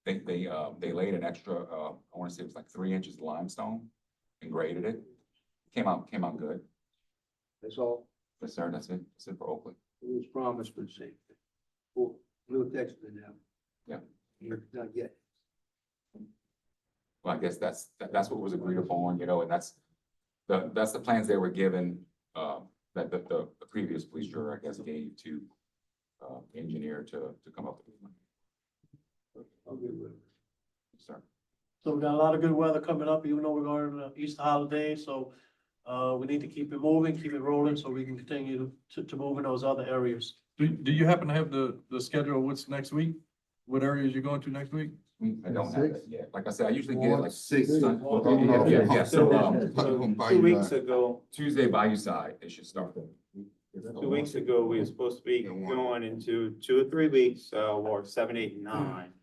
laid an extra, I wanna say it was like 3 inches of limestone and graded it. Came out good. That's all, Yes, sir, that's it for Oakley. it was promised, but same. Oh, little text in now. Yeah. Not yet. Well, I guess that's what was agreed upon, and that's the plans they were given, that the previous police juror, I guess, gave to engineer to come up with. Sir. So we got a lot of good weather coming up, even though we're going to the Easter holiday, so we need to keep it moving, keep it rolling, so we can continue to move in those other areas. Do you happen to have the schedule of what's next week? What areas you're going to next week? I don't have it yet. Like I said, I usually get like Six. Yeah. So, 2 weeks ago, Tuesday, Bayou side, it should start. 2 weeks ago, we were supposed to be going into 2 or 3 weeks, Ward 7, 8, and 9.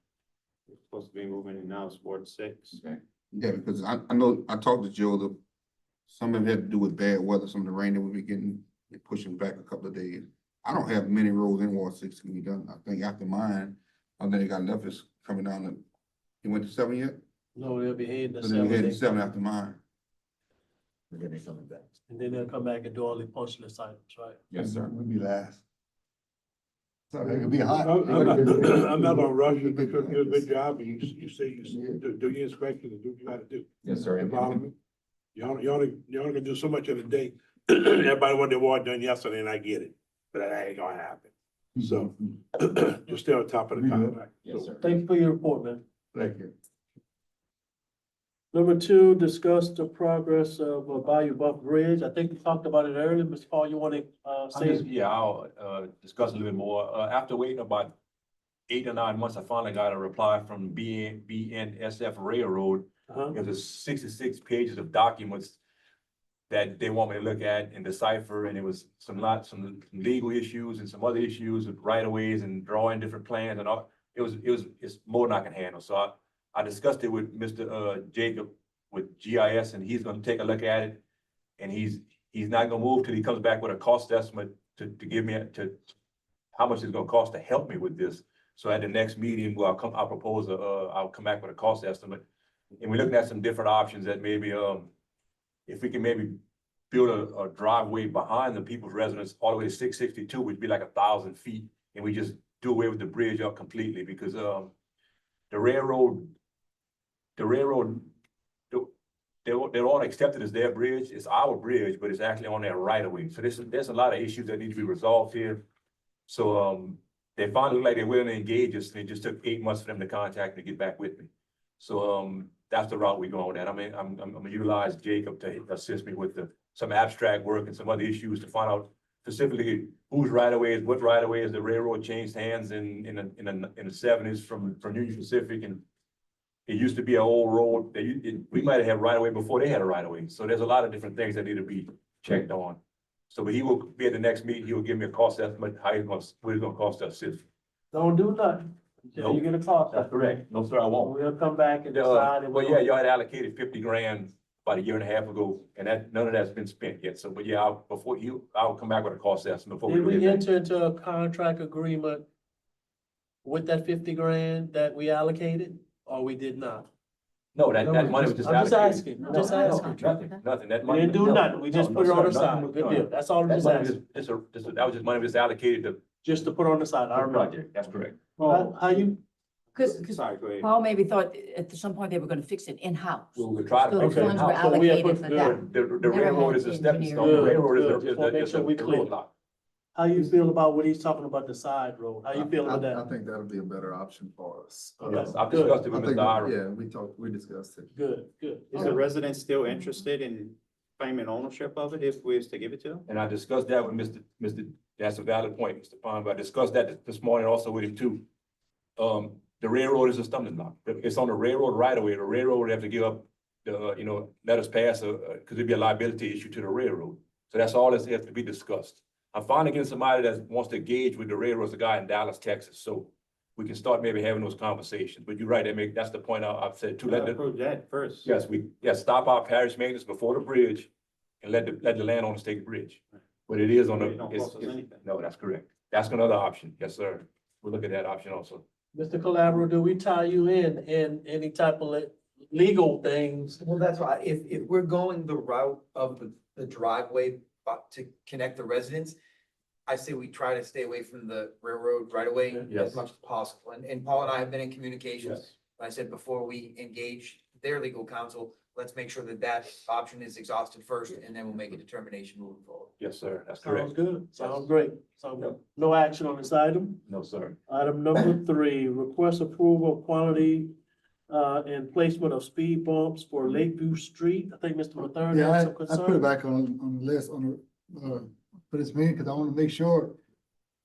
We're supposed to be moving in now, it's Ward 6. Okay. Yeah, because I know, I talked to Joe, some of it had to do with bad weather, some of the rain that we be getting, they're pushing back a couple of days. I don't have many roads in Ward 6 can be done. I think after mine, I think they got left is coming down. You went to 7 yet? No, they'll be heading to So then we headed 7, 7 after mine. and then they'll come back and do all the punch list items, right? Yes, sir. We'll be last. So it could be hot. I'm not gonna rush you because you do a good job, and you say do your inspection and do what you gotta do. Yes, sir. You follow me? You only can do so much in a day. Everybody want their water done yesterday, and I get it, but that ain't gonna happen. So, just stay on top of the contract. Yes, sir. Thank you for your report, man. Thank you. Number 2, discuss the progress of Bayou Buff Bridge. I think we talked about it earlier. Mr. Paul, you want to say? Yeah, I'll, discuss a little bit more. After waiting about 8 or 9 months, I finally got a reply from BNSF Railroad. Uh-huh. It was 66 pages of documents that they want me to look at and decipher, and it was some legal issues and some other issues with right of ways and drawing different plans and all. It's more than I can handle. So I discussed it with Mr. Jacob with GIS, and he's gonna take a look at it. And he's not gonna move till he comes back with a cost estimate to give me how much it's gonna cost to help me with this. So at the next meeting, I'll propose I'll come back with a cost estimate. And we're looking at some different options that maybe, if we can maybe build a driveway behind the people's residence all the way to 662, which would be like 1,000 feet. And we just do away with the bridge up completely because, the railroad, they're all accepted as their bridge. It's our bridge, but it's actually on their right of way. So there's a lot of issues that need to be resolved here. So, they finally look like they're willing to engage us, and it just took 8 months for them to contact me to get back with me. So, that's the route we're going with that. I mean, I'm gonna utilize Jacob to assist me with some abstract work and some other issues to find out specifically whose right of way is, what right of way is the railroad changed hands in the 70s from Union Pacific, and it used to be an old road. We might have had right of way before they had a right of way. So there's a lot of different things that need to be checked on. So, but he will be at the next meeting. He will give me a cost estimate, what it's gonna cost us. Don't do nothing until you get a cost. That's correct. No, sir, I won't. We'll come back and decide. Well, yeah, y'all had allocated 50 grand about a year and a half ago, and none of that's been spent yet. So, but yeah, I'll come back with a cost estimate before Did we we do that. enter into a contract agreement with that 50 grand that we allocated, or we did not? No, that money was just I'm just allocated. asking, I'm No, just no, asking. Nothing, that We money. didn't do no, nothing, we just no, put it no, on the sir, side, nothing, good no, deal, that's all I'm That just money was asking, that was just money was allocated to just to put on the side, I the remember. project. That's correct. How you, Because Sorry, go ahead. Paul maybe thought at some point they were gonna fix it in-house. We'll try to So fix the it funds were in-house. So we have allocated put for good- that. The Never railroad had is a stepping engineering. stone. The railroad Good, is just wanna make sure we the clear. roadblock. how you feel about what he's talking about the side road? How you feel about I that? think that'll be a better option for us. Yes, I've Good. discussed it I with think, Mr. Ira. yeah, we discussed it. Good, good. Is the resident still interested in claiming ownership of it if we was to give it to him? And I discussed that with Mr. That's a valid point, Mr. Pond, but I discussed that this morning also with him too. The railroad is a stumbling block. It's on the railroad right away. The railroad would have to give up let us pass because it'd be a liability issue to the railroad. So that's all that has to be discussed. I'm finally getting somebody that wants to engage with the railroad, a guy in Dallas, Texas, so we can start maybe having those conversations. But you're right, that's the point I've said too. Approve that first. Yes, stop our parish maintenance before the bridge and let the landowners take the bridge. But it is on It don't cost us anything. no, that's correct. That's another option. Yes, sir. We'll look at that option also. Mr. Calabro, do we tie you in any type of legal things? Well, that's why, if we're going the route of the driveway to connect the residents, I say we try to stay away from the railroad right away Yes. as much as possible. And Paul and I have been in communications. Yes. I said before we engage their legal counsel, let's make sure that that option is exhausted first, and then we'll make a determination moving forward. Yes, sir, that's Sounds correct. good, sounds great. So no action on this item. No, sir. Item number 3, request approval of quantity and placement of speed bumps for Lakeview Street. I think Mr. Mathern Yeah, had I some put it concern. back on the list, for this meeting, because I want to make sure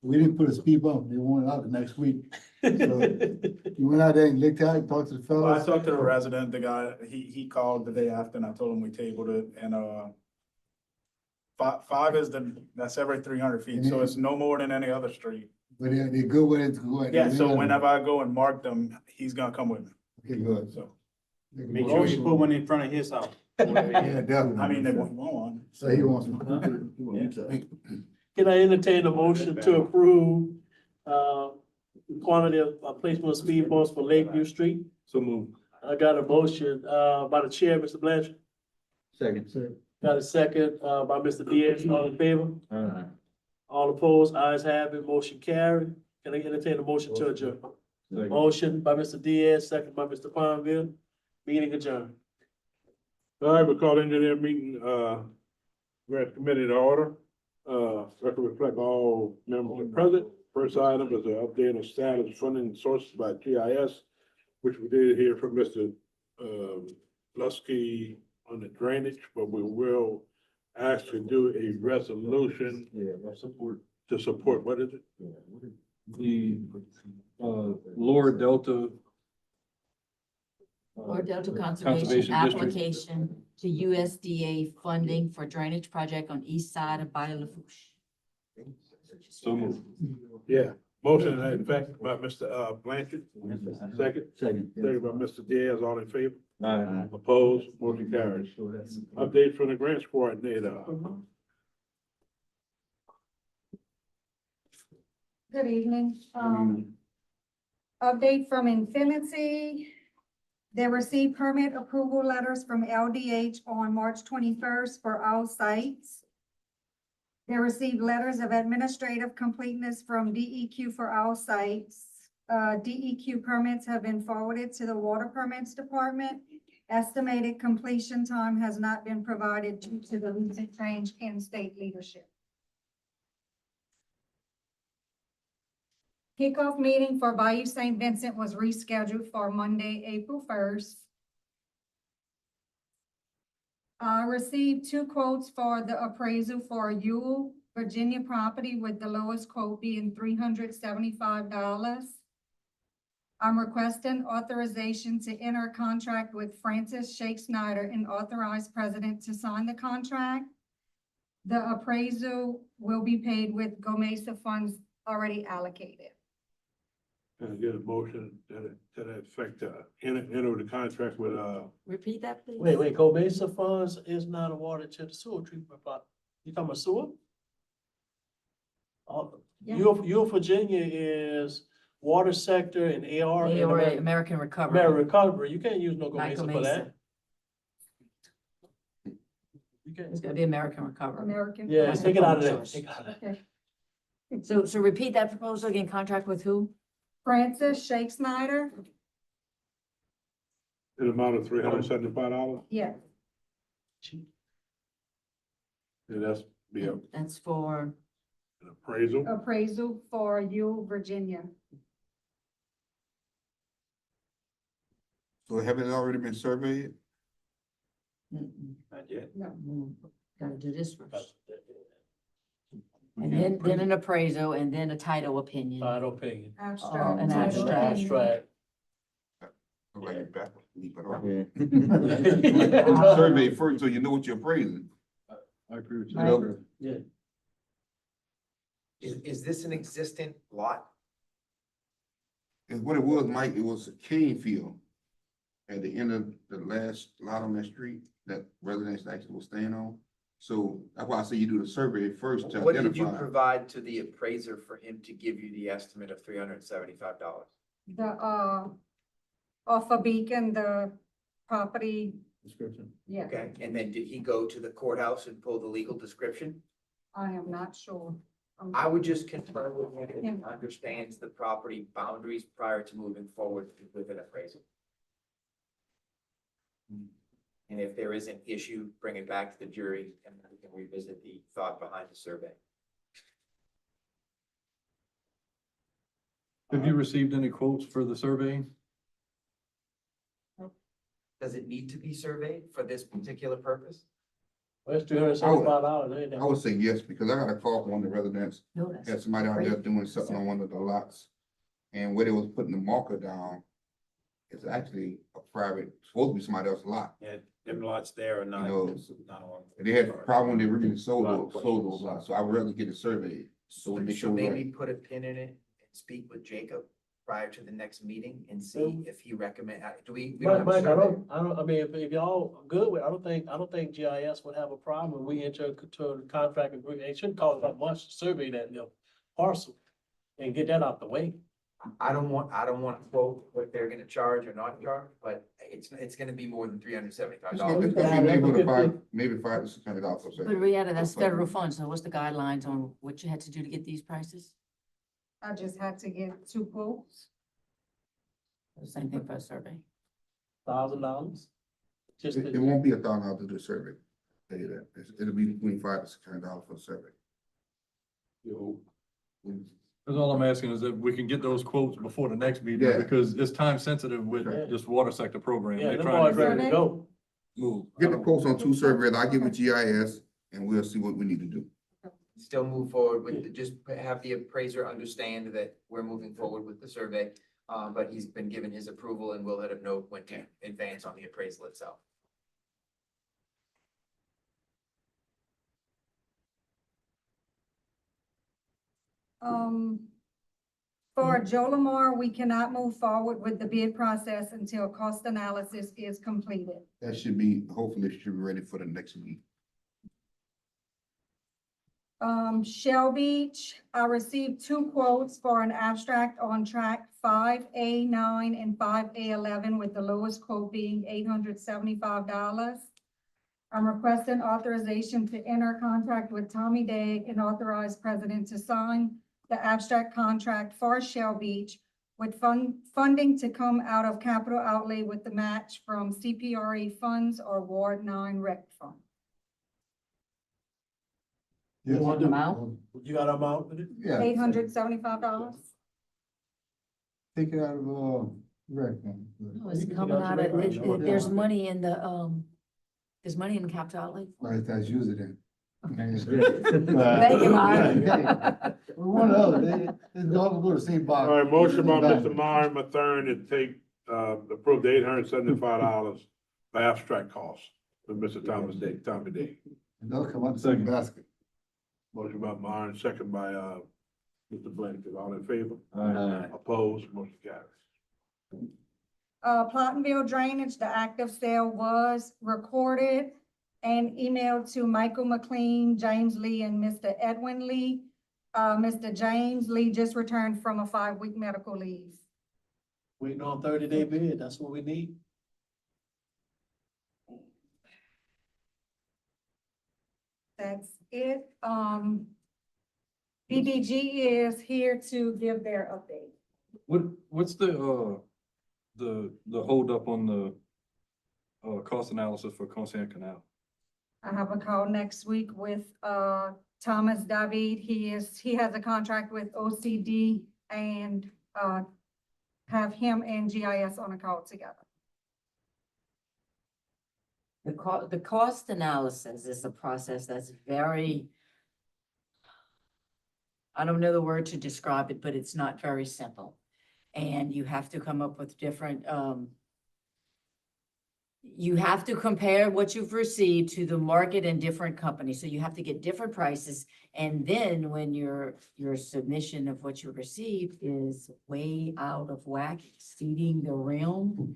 we didn't put a speed bump, they want it out the next week. You went out there and looked at it, talked to the Well, I fellas. talked to the resident, the guy, he called the day after and I told him we tabled it and, five is that's every 300 feet, so it's no more than any other street. But they're good with it to go ahead. Yeah, so whenever I go and mark them, he's gonna come with me, Okay, good. so. Make sure you put one in front of his house. Yeah, definitely. I mean, they want one. So he wants one. Can I entertain a motion to approve quantity of placement of speed bumps for Lakeview Street? So move. I got a motion by the chair, Mr. Blanchard. Second. Got a second by Mr. Diaz. All in favor? All opposed? Ayes have it. Motion carried. Can I entertain a motion to adjourn? Motion by Mr. Diaz, second by Mr. Palmville. Meeting adjourned. All right, we call engineer meeting, we're at committee to order. Record reflect all members are present. First item is an update on status of funding sources by GIS, which we did hear from Mr. Lusky on the drainage, but we will actually do a resolution. To support, what is it? The, lower Delta. Or Delta Conservation Conservation District. application to USDA funding for drainage project on east side of Bayou Lafourche. So moved. Yeah, motion in effect by Mr. Blanchard, second. Second. Second by Mr. Diaz, all in favor? Opposed, motion carries. Update from the grants coordinator. Good evening. Update from Infinity. They received permit approval letters from LDH on March 21st for all sites. They received letters of administrative completeness from DEQ for all sites. DEQ permits have been forwarded to the Water Permits Department. Estimated completion time has not been provided due to the recent change in state leadership. Kickoff meeting for Bayou St. Vincent was rescheduled for Monday, April 1st. I received 2 quotes for the appraisal for Ewell, Virginia property, with the lowest quote being $375. I'm requesting authorization to enter a contract with Francis Shake Snyder and authorize president to sign the contract. The appraisal will be paid with GOMESA funds already allocated. Can I get a motion to that effect, enter the contract with, Repeat that, please. Wait, Gomesa funds is not awarded to the sewer treatment plant. You talking about sewer? Yeah. Your Virginia is water sector and AR. and Or American American Recovery. Recovery. You can't use no Not Gomesa for Gomesa. that. You can't. It's gonna be American Recovery. American. Yeah, That's take the it out of funding there. source. Take it out of there. Okay. So repeat that proposal again, contract with who? Francis Shake Snyder, an amount of $375, yeah, and that's be an That's for, appraisal. appraisal for Ewell, Virginia. So have it already been surveyed? mm-mm, Not yet. gotta do this first. And then an appraisal and then a title opinion. Final opinion. Abstract. An abstract. Abstract. I like it backwards, but all Yeah. right. Survey first, so you know what you're appraising. I agree with you. I agree. Yeah. Is this an existing lot? And what it was, Mike, it was a cane field at the end of the last lot on that street that residents actually was staying on. So that's why I say you do the survey first to What did you identify. provide to the appraiser for him to give you the estimate of $375? The, off of Beacon, the property, Description. yeah, Okay, and then did he go to the courthouse and pull the legal description? I am not sure. I would just confirm with him that Yeah. he understands the property boundaries prior to moving forward with an appraisal. And if there is an issue, bring it back to the jury and we can revisit the thought behind the survey. Have you received any quotes for the survey? Does it need to be surveyed for this particular purpose? Well, it's $375, ain't it? I would say yes, because I got a call from one of the residents, No, that's had somebody out there great. doing something on one of the lots. And where they was putting the marker down, it's actually a private, supposed to be somebody else's lot. Yeah, them lots there are not. You know, not on- And they had a problem when they originally sold those lots, so I would rather get it surveyed. So we make sure So we're maybe right. put a pin in it and speak with Jacob prior to the next meeting and see if he recommend, do we? don't have a Mike, survey. I mean, if y'all good with, I don't think GIS would have a problem. We enter to a contract agreement. It shouldn't cost that much to survey that, parcel and get that out the way. I don't want to quote what they're gonna charge or not charge, but it's gonna be more than $375. It's gonna be a neighborhood of maybe $500 to $600 for But Rihanna, that's federal funds, so what's the guidelines on what you had to do to get these prices? I just had to get 2 quotes. The same thing for a survey. $1,000. Just, It won't be $1,000 to do the survey. Tell you that. It'll be between $500 to $600 for the survey. That's all I'm asking is that we can get those quotes before the next meeting, Yeah. because it's time sensitive with Yeah. this water sector program. yeah, They're them trying boys to ready to go. Get the quotes on 2 surveys, I'll give it GIS, and we'll see what we need to do. Still move forward with, just have the appraiser understand that we're moving forward with the survey. But he's been given his approval and we'll let him know when to advance on the appraisal itself. For Jolimar, we cannot move forward with the bid process until cost analysis is completed. That should be, hopefully, it should be ready for the next week. Shell Beach, I received 2 quotes for an abstract on track 5A9 and 5A11, with the lowest quote being $875. I'm requesting authorization to enter contract with Tommy Dagg and authorize president to sign the abstract contract for Shell Beach with funding to come out of capital outlay with the match from CPRE funds or Ward 9 Rec Fund. Yes. want them out? You got them out with it? Yeah. $875. Take it out of, rec fund. No, it's coming out of, there's money in the, there's money in the capital outlay. Right, that's use it then. Thank you, Myron. One or the other, they all go to the same box. All right, motion by Mr. Myron Mathern to take, approve the $875 for abstract costs for Mr. Tommy Day. And they'll come out the same basket. Motion by Myron, second by, Mr. Blanchard. All in favor? Aye. Opposed? Motion carries. Plottenville Drainage, the active sale was recorded and emailed to Michael McLean, James Lee, and Mr. Edwin Lee. Mr. James Lee just returned from a 5-week medical leave. Waiting on 30-day bid, that's what we need. That's it. BBG is here to give their update. What's the holdup on the, cost analysis for Consent Canal? I have a call next week with, Thomas David. He has a contract with OCD and, have him and GIS on a call together. The cost analysis is a process that's very, I don't know the word to describe it, but it's not very simple. And you have to come up with different, you have to compare what you've received to the market and different companies. So you have to get different prices. And then when your submission of what you received is way out of whack, exceeding the realm,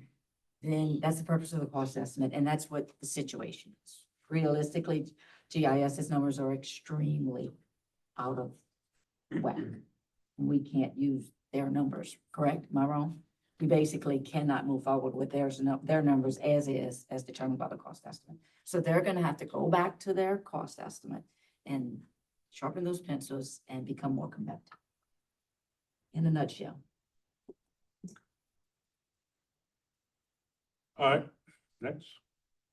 then that's the purpose of the cost estimate. And that's what the situation is. Realistically, GIS's numbers are extremely out of whack. We can't use their numbers, correct? Am I wrong? We basically cannot move forward with their numbers as is, as determined by the cost estimate. So they're gonna have to go back to their cost estimate and sharpen those pencils and become more competitive. In a nutshell. All right, next.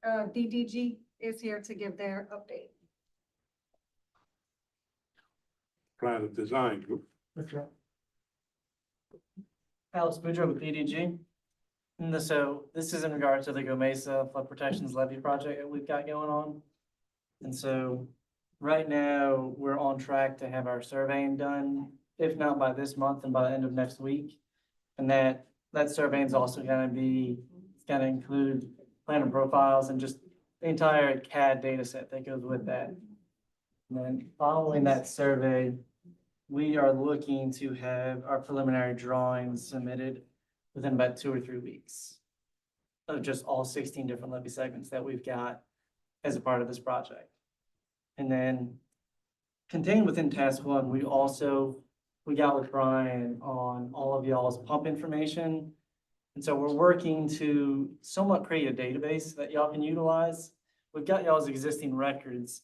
DDG is here to give their update. Plan of design group. Alex Boudreaux with DDG. So this is in regard to the Gomesa Flood Protections Levy project that we've got going on. And so right now, we're on track to have our surveying done, if not by this month and by the end of next week. And that surveying is also gonna include plan and profiles and just the entire CAD data set that goes with that. And then following that survey, we are looking to have our preliminary drawings submitted within about 2 or 3 weeks of just all 16 different levy segments that we've got as a part of this project. And then contained within task one, we got with Brian on all of y'all's pump information. And so we're working to somewhat create a database that y'all can utilize. We've got y'all's existing records,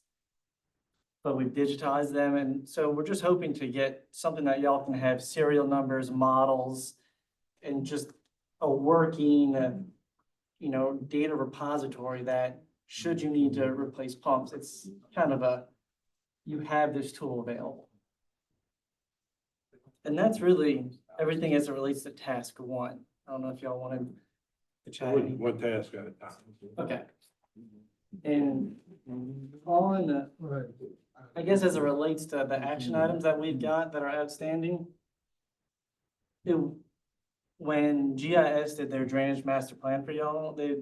but we've digitized them. And so we're just hoping to get something that y'all can have serial numbers, models, and just a working, data repository that should you need to replace pumps, it's kind of you have this tool available. And that's really everything as it relates to task one. I don't know if y'all wanted to chat. One task at a time. Okay. And on, I guess as it relates to the action items that we've got that are outstanding, when GIS did their drainage master plan for y'all, they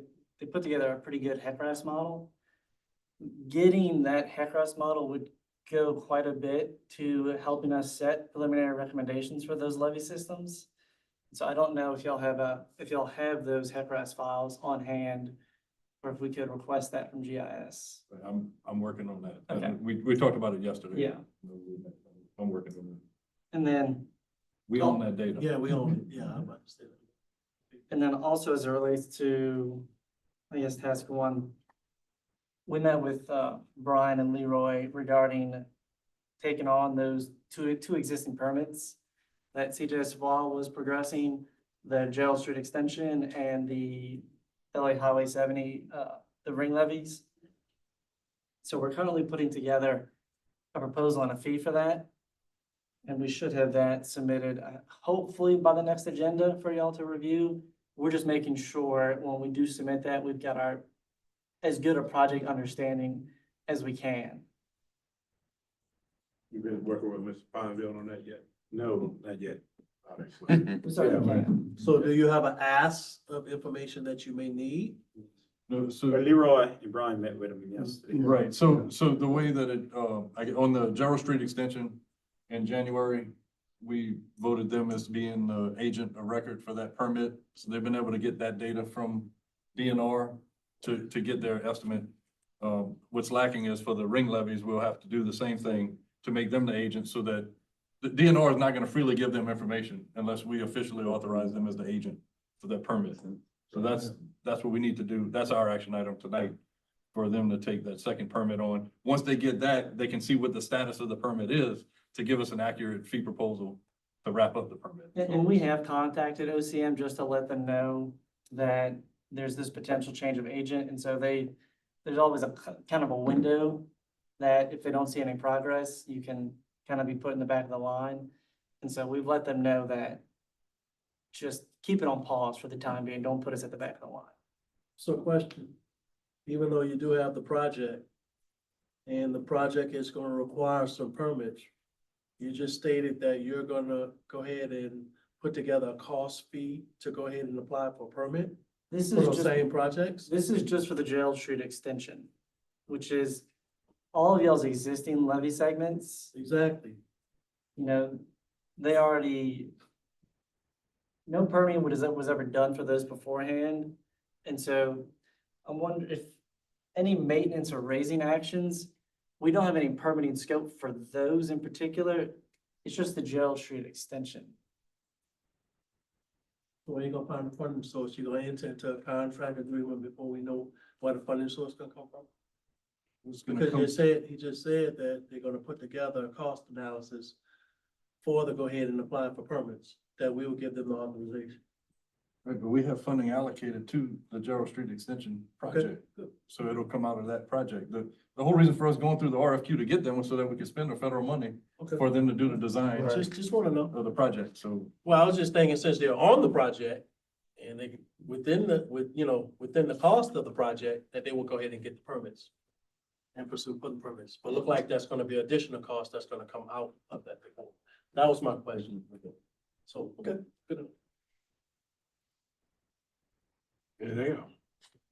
put together a pretty good HECRAS model. Getting that HECRAS model would go quite a bit to helping us set preliminary recommendations for those levy systems. So I don't know if y'all have those HECRAS files on hand, or if we could request that from GIS. I'm working on that. Okay. We talked about it yesterday. Yeah. I'm working on it. And then, We own that data. Yeah, we own it, yeah, I'm about to say that. and then also as it relates to, I guess, task one, we met with Brian and Leroy regarding taking on those two existing permits that CJS Wall was progressing, the Gerald Street extension and the LA Highway 70, the ring levies. So we're currently putting together a proposal and a fee for that. And we should have that submitted, hopefully by the next agenda for y'all to review. We're just making sure when we do submit that, we've got as good a project understanding as we can. You've been working with Mr. Pineville on that yet? No, not yet. Sorry, Cam. So do you have an ask of information that you may need? No, so. Leroy and Brian met with him yesterday. Right, so the way that on the Gerald Street extension in January, we voted them as being the agent of record for that permit. So they've been able to get that data from DNR to get their estimate. What's lacking is for the ring levies, we'll have to do the same thing to make them the agent so that the DNR is not gonna freely give them information unless we officially authorize them as the agent for that permit. So that's what we need to do. That's our action item tonight, for them to take that second permit on. Once they get that, they can see what the status of the permit is to give us an accurate fee proposal to wrap up the permit. And we have contacted OCM just to let them know that there's this potential change of agent. And so there's always a kind of a window that if they don't see any progress, you can kind of be put in the back of the line. And so we've let them know that just keep it on pause for the time being. Don't put us at the back of the line. So question, even though you do have the project and the project is gonna require some permits, you just stated that you're gonna go ahead and put together a cost fee to go ahead and apply for a permit This for is those just, same projects? this is just for the Gerald Street extension, which is all of y'all's existing levy segments. Exactly. They already, no permitting was ever done for those beforehand. And so I'm wondering if any maintenance or raising actions, we don't have any permitting scope for those in particular. It's just the Gerald Street extension. So where you gonna find the funding source? You gonna enter into a contract agreement before we know where the funding source gonna come from? It's gonna Because come- he just said that they're gonna put together a cost analysis for the go ahead and apply for permits, that we will give them the authorization. Right, but we have funding allocated to the Gerald Street Extension project, so it'll come out of that project. The whole reason for us going through the RFQ to get them was so that we could spend the federal money Okay. for them to do the design Just wanna know. of the project, so. Well, I was just thinking, since they're on the project and they, within the cost of the project, that they will go ahead and get the permits and pursue putting permits. But look like that's gonna be additional cost that's gonna come out of that. That was my question. So, okay, good. Anything else?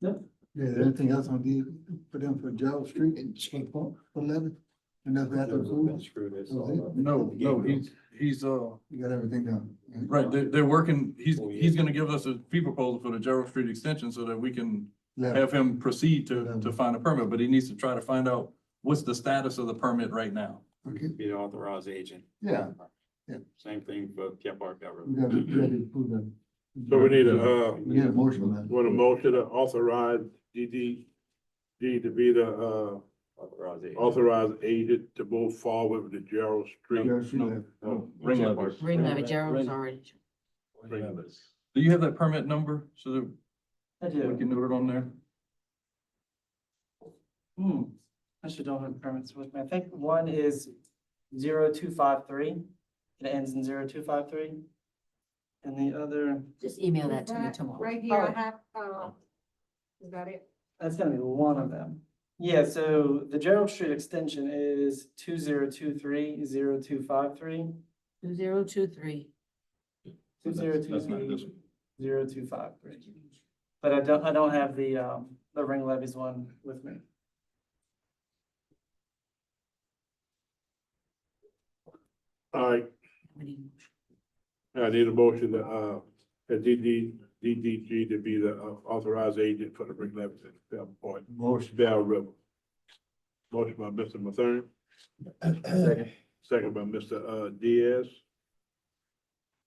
Yeah, is there anything else on the, for them for Gerald Street and for 11? And that's what I thought. No, he's, You got everything done. right, they're working, he's gonna give us a fee proposal for the Gerald Street Extension so that we can have him proceed to find a permit, but he needs to try to find out what's the status of the permit right now. Okay, Be the authorized agent. yeah, Same thing for Cap Park Road. we got to prove that. So we need a, We need a motion on that. want a motion to authorize DDG to be the, authorized agent to move forward with the Gerald Street. Gerald Street, Ring letters. Ring levy, Gerald's already. Do you have that permit number so that I we do. can note it on there? Actually don't have permits with me. I think one is 0253. It ends in 0253. And the other, Just email that to me tomorrow. Right here, I have, is that it? that's gonna be one of them. Yeah, so the Gerald Street extension is 2023-0253. 2023. That's not this one. 0253. But I don't have the ring levies one with me. All right, We need a motion. I need a motion to, DDG to be the authorized agent for the ring levy at Bell Point, Bell River. Motion by Mr. Mathern, Second. second by Mr. Diaz.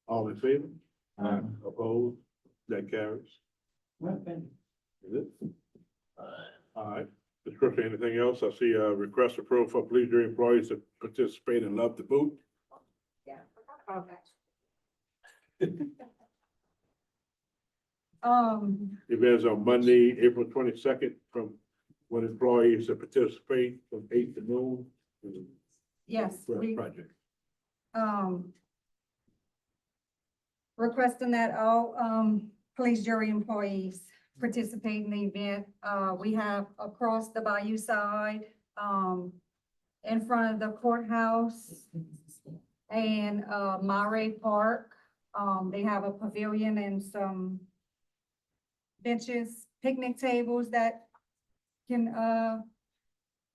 All in favor? Opposed? That carries. Is it? All right. Mr. Cripps, anything else? I see a request approved for police jury employees to participate in Love the Boot. Yeah, I forgot about that. Events on Monday, April 22nd, from when employees to participate from 8 to noon. Yes, we, Project. requesting that all, police jury employees participate in the event. We have across the Bayou side, in front of the courthouse and, Mare Park. They have a pavilion and some benches, picnic tables that can,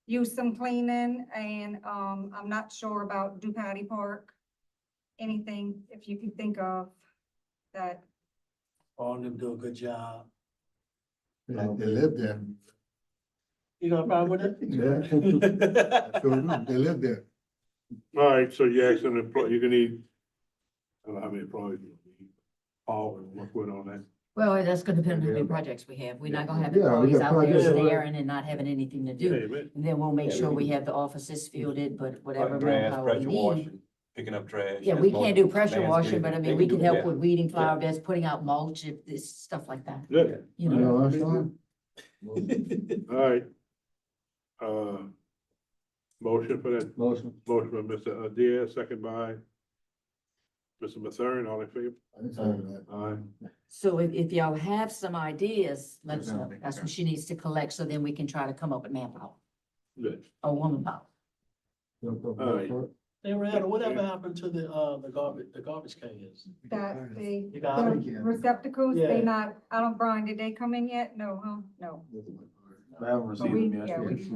use some cleaning, and, I'm not sure about Ducati Park. Anything, if you can think of that. All of them do a good job. They live there. You got a problem with it? Yeah. Sure do. They live there. All right, so you asking the employee, you can need, I don't know how many employees you need. Paul and work with on that. Well, that's gonna depend on how many projects we have. We're not gonna have Yeah, we employees got out there projects. staring and not having anything to do. Hey, man. And then we'll make sure we have the offices fielded, but whatever Grass, manpower we pressure need. washing, picking up trash. Yeah, we can't do pressure washing, but I mean, we can help with. with weeding flower beds, putting out mulch, if this, stuff like that, Good, you You know. know, that's fine. all right. Motion for that, Motion. motion by Mr. Diaz, second by Mr. Mathern, all in favor? I didn't say that. All right. So if y'all have some ideas, let us know. That's what she needs to collect, so then we can try to come up with manpower Good. or woman power. right. Hey, Randall, whatever happened to the garbage cans? That the, You got it? the receptacles, they Yeah. not, I don't, Brian, did they come in yet? No, huh? No. I haven't But received we, them yeah, yet. we,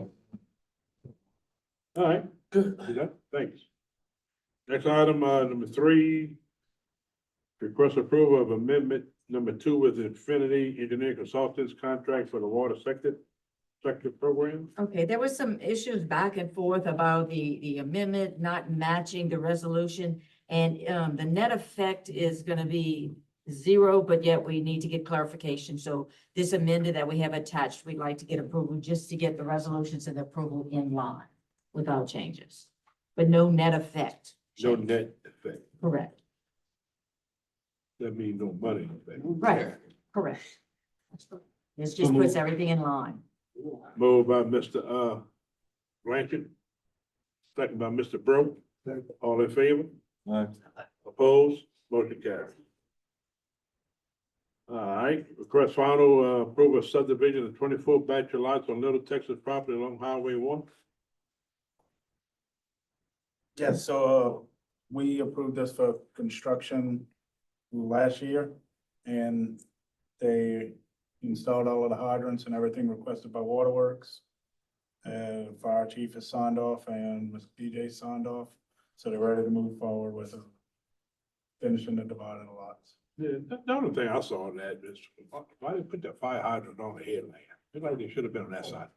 All right, good. You got it? Thanks. Next item, number 3. Request approval of amendment number 2 with Infinity Engineering Consultants contract for the water sector program. Okay, there was some issues back and forth about the amendment not matching the resolution. And, the net effect is gonna be 0, but yet we need to get clarification. So this amended that we have attached, we'd like to get approval just to get the resolutions and the approval in line without changes, but no net effect. No change. net effect. Correct. That means no money. Right, correct. This just puts everything in line. Moved by Mr. Blanchard. Second by Mr. Bro. All in favor? Aye. Opposed? Motion carried. All right, request final approval of subdivision of 24 batch of lots on Little Texas property along Highway 1. Yes, so, we approved this for construction last year, and they installed all of the hydrants and everything requested by Waterworks. Fire chief has signed off and Mr. DJ signed off, so they're ready to move forward with finishing the dividing the lots. Yeah, the only thing I saw in that is, why didn't put that fire hydrant on the headland? It's like they should have been on that side.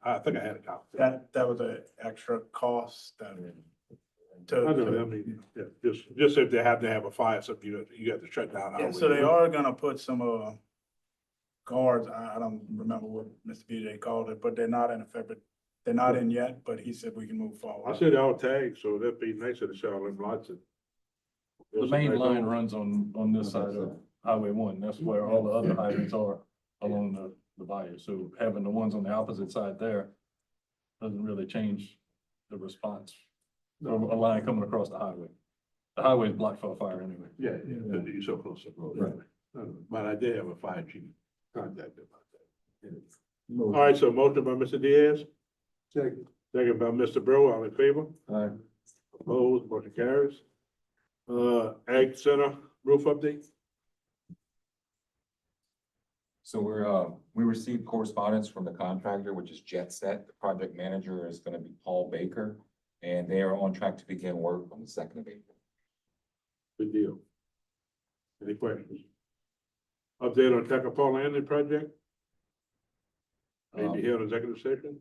I think I had a copy. That was an extra cost that. I know, I mean, yeah, just if they have to have a fire, something you have to shut down. Yeah, so they are gonna put some, guards, I don't remember what Mr. BJ called it, but they're not in effect, they're not in yet, but he said we can move I forward. said all tagged, so that'd be nicer to sell them lots of. The main line runs on this side of Highway 1. That's where all the other hydrants are along the bayou. So having the ones on the opposite side there doesn't really change the response. Or a line coming across the highway. The highway is blocked for a fire anyway. Yeah, you're so close to the road. Right. But I did have a fire chief contact about that. Yeah. All right, so motion by Mr. Diaz. Second by Mr. Bro, all in favor? Aye. Opposed, motion carries. Ag Center roof update? So we received correspondence from the contractor, which is Jet Set. The project manager is gonna be Paul Baker, and they are on track to begin work on the 2nd of April. Good deal. Any questions? Update on Tacopah Landing project? Maybe here in executive session?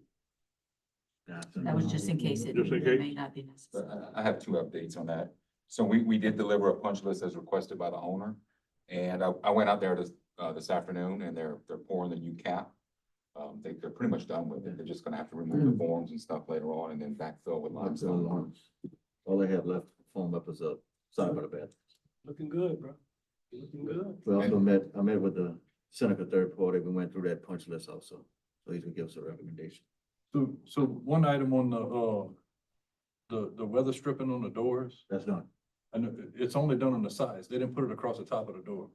That was just in case it Just in it may case? not be necessary. But I have 2 updates on that. So we did deliver a punch list as requested by the owner. And I went out there this afternoon and they're pouring the new cap. They're pretty much done with it. They're just gonna have to remove the forms and stuff later on and then backfill with limestone. All they have left to form up is a side by the bed. Looking good, bro. Looking good. We also I met with the Seneca third party. We went through that punch list also. So he's gonna give us a recommendation. So one item on the weather stripping on the doors, That's done. and it's only done on the sides. They didn't put it across the top of the door.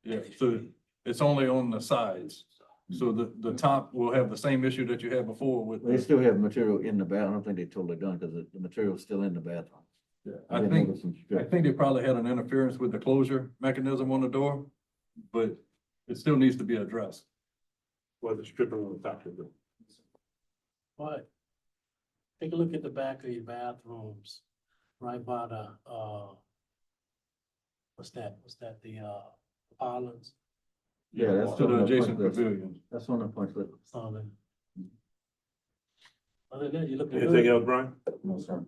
Yeah, so it's only on the sides. So the top will have the same issue that you had before with. They still have material in the bathroom. I don't think they totally done because the material's still in the bathroom. Yeah, I think they probably had an interference with the closure mechanism on the door, but it still needs to be addressed. Well, the stripping on the top of the. But take a look at the back of your bathrooms, right by the, what's that, the islands? Yeah, that's To on the the adjacent punch list. pavilion. That's on the punch list. Other than that, you looking Anything good. else, Brian? No, sir.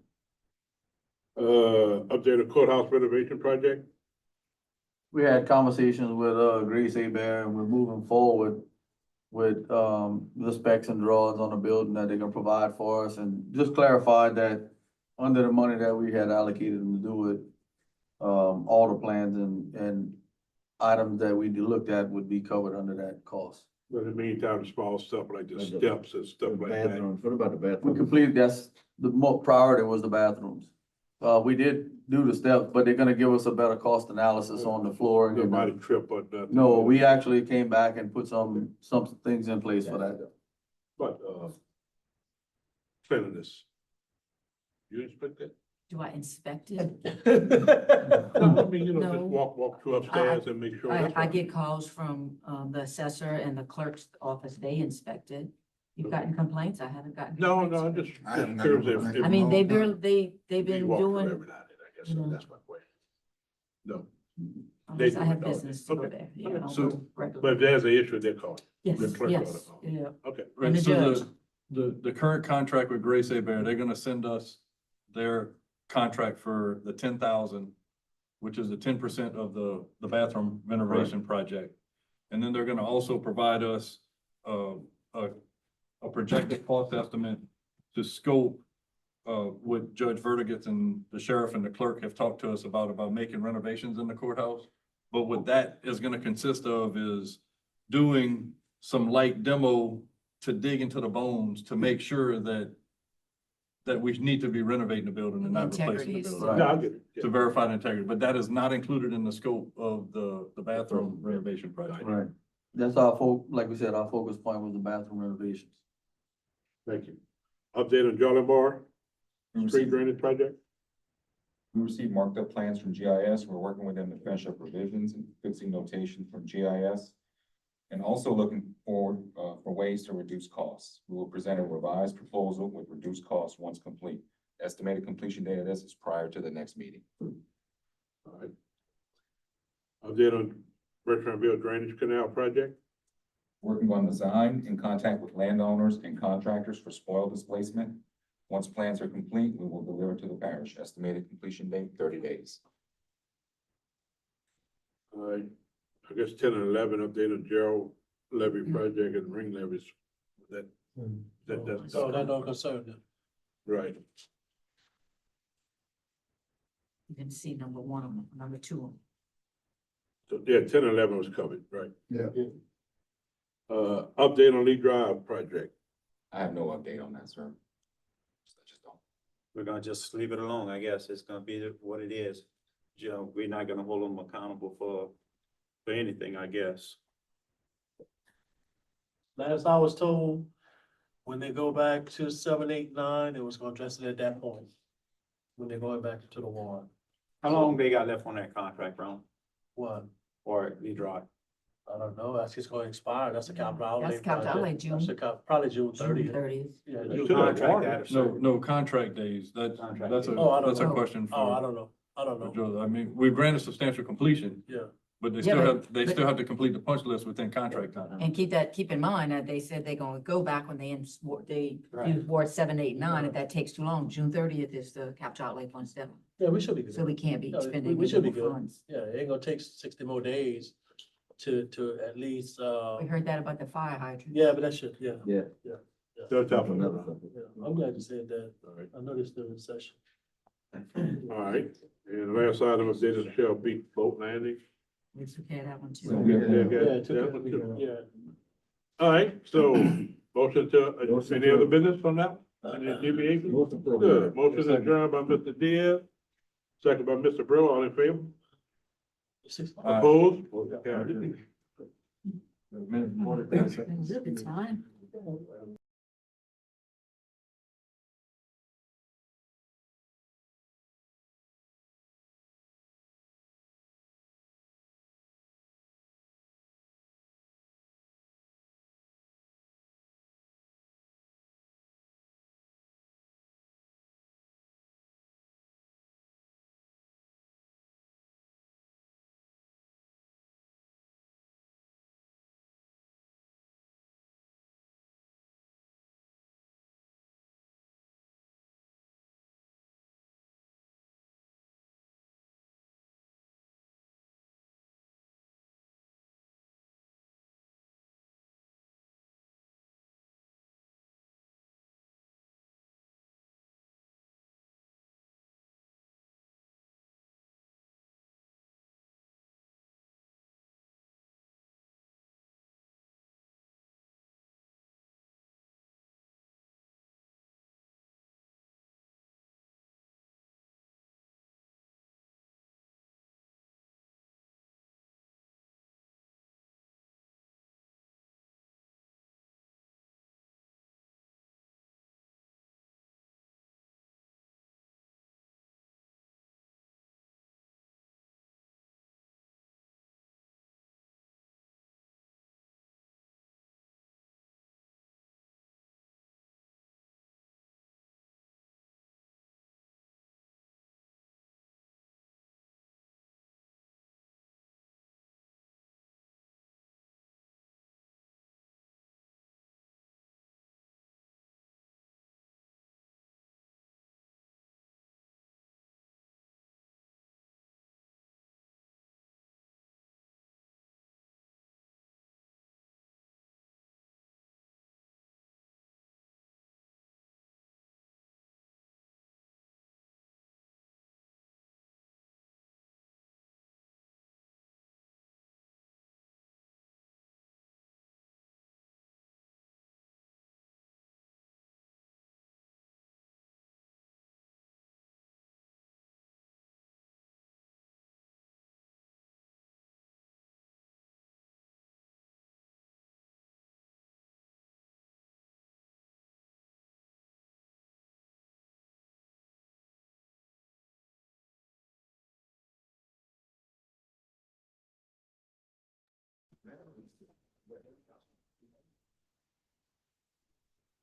Update of courthouse renovation project? We had conversations with, Grace Bear, and we're moving forward with, the specs and drawings on the building that they're gonna provide for us, and just clarified that under the money that we had allocated them to do it, all the plans and items that we looked at would be covered under that cost. But in the meantime, small stuff like the Like the- steps and stuff like that. Bathrooms. What about the We bathroom? completed, that's, the priority was the bathrooms. We did do the steps, but they're gonna give us a better cost analysis on the floor. and Nobody trip or nothing. No, we actually came back and put some things in place for that. But, cleanliness. You inspect that? Do I inspect it? No, I mean, you know, just No. walk through upstairs and make sure. that's I right. get calls from, the assessor and the clerk's office, they inspect it. You've gotten complaints? I haven't gotten. No, complaints. I'm just I haven't got curious no if. complaints. I mean, they've you been walk through doing, every now and then, I guess, you know. that's my question. No, unless I do have it, don't they? business to go Okay. there, you Okay. know. So- regular- but if there's an issue, they're calling. Yes, the clerk yes, ought to call. yeah. Okay. And Right, the so judge. the current contract with Grace Bear, they're gonna send us their contract for the 10,000, which is the 10% of the bathroom renovation project. And then they're gonna also provide us, a projected cost estimate to scope, what Judge Verdigett and the sheriff and the clerk have talked to us about making renovations in the courthouse. But what that is gonna consist of is doing some light demo to dig into the bones to make sure that we need to be renovating the building and not replacing the Integrity is building. Yeah, I get it. To verify the integrity, but that is not included in the scope of the bathroom renovation project. Right. That's like we said, our focus point was the bathroom renovations. Thank you. Update on Jolly Bar, street drainage project? We received marked up plans from GIS. We're working with them to finish up revisions and fixing notation from GIS. And also looking forward for ways to reduce costs. We will present a revised proposal with reduced costs once complete. Estimated completion date of this is prior to the next meeting. All right. Update on Bertrandville Drainage Canal project? Working on design in contact with landowners and contractors for spoil displacement. Once plans are complete, we will deliver to the parish. Estimated completion date, 30 days. All right, I guess 10 and 11, update on Gerald levy project and ring levies. That's So that don't concern them. right. You can see number one on number two. So yeah, 10 and 11 was covered, right? Yeah. Update on Lee Drive project. I have no update on that, sir. I just don't. We're gonna just leave it alone, I guess. It's gonna be what it is. You know, we're not gonna hold them accountable for anything, I guess. Last I was told, when they go back to 7, 8, 9, it was gonna address it at that point. When they're going back to the warrant. How long they got left on that contract, Brown? What? Or Lee Drive? I don't know, that's just gonna expire, that's a capital outlay. That's capital outlay, project. June. That's probably June June 30th. 30th. Yeah, They June should have Contract warned that us. No contract days. That's Contract a, days. Oh, I don't that's a know. question Oh, I for don't know, for Joe. I mean, we granted substantial completion, yeah. but they Yeah, still but- they still have to complete the punch list within contract time. And keep in mind that they said they're gonna go back when they do Right. Ward 7, 8, 9. If that takes too long, June 30th is the capital outlay funds deadline. Yeah, we should be good. So we can't be No, spending we should be additional good. funds. Yeah, it ain't gonna take 60 more days to at least, We heard that about the fire hydrant. yeah, but that should, yeah. Yeah. They'll tell them. Another subject. Yeah, I'm glad you said that. All right. I know they're still in session. All right, and the last item update on Shell Beach boat landing. We took care of that one too. Yeah, Yeah, yeah. All right, so motion to, any other business on that? Any deviation? Good, motion adjourned by Mr. Diaz, second by Mr. Bro, all in favor? Opposed? Carried. Good time.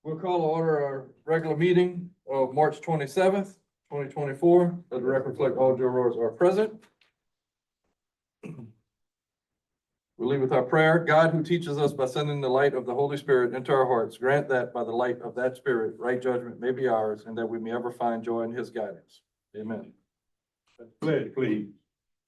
We'll call to order our regular meeting of March 27th, 2024. Let the record reflect all jurors are present. We leave with our prayer. God, who teaches us by sending the light of the Holy Spirit into our hearts, grant that by the light of that Spirit, right judgment may be ours, and that we may ever find joy in his guidance. Amen. Pledge, please.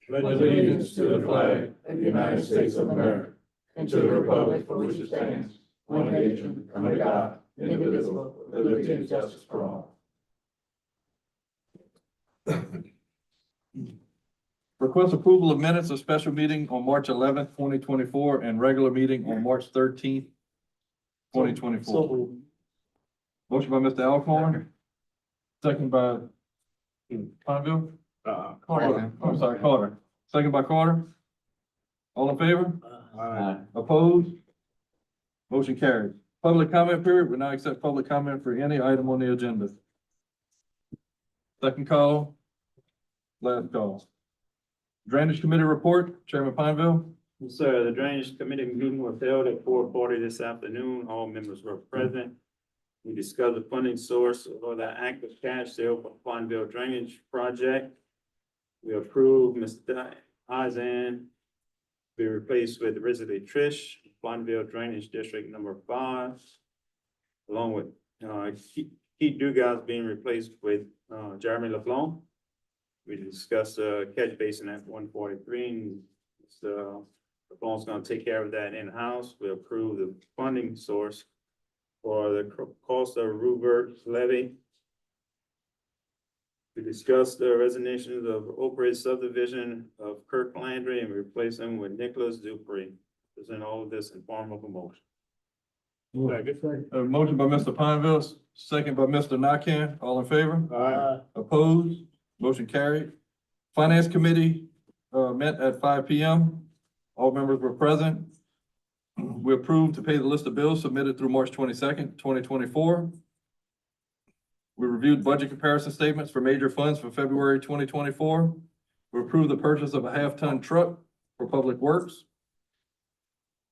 Pledge allegiance to the flag of the United States of America, and to the republic for which it stands, one nation, under God, indivisible, with liberty and justice for all. Request approval of minutes of special meeting on March 11th, 2024, and regular meeting on March 13th, 2024. Motion by Mr. Alcorn, second by Pineville. Carter. I'm sorry, Carter. Second by Carter. All in favor? Opposed? Motion carries. Public comment period. We now accept public comment for any item on the agenda. Second call, last call. Drainage Committee report, Chairman Pineville. Yes, sir. The Drainage Committee meeting was held at 4:40 this afternoon. All members were present. We discussed the funding source for the active cash sale for Pineville Drainage Project. We approved Mr. Izan be replaced with Risley Trish, Pineville Drainage District number 5, along with Keith Dugas being replaced with Jeremy LaFlon. We discussed catch basin at 143, and LaFlon's gonna take care of that in-house. We approved the funding source for the cost of Rupert levy. We discussed the resignations of Oak Ridge subdivision of Kirk Landry and replace them with Nicholas Dupree. Present all of this in form of a motion. A motion by Mr. Pineville, second by Mr. Nakam. All in favor? Opposed? Motion carried. Finance Committee met at 5 p.m. All members were present. We approved to pay the list of bills submitted through March 22nd, 2024. We reviewed budget comparison statements for major funds for February 2024. We approved the purchase of a half-ton truck for Public Works.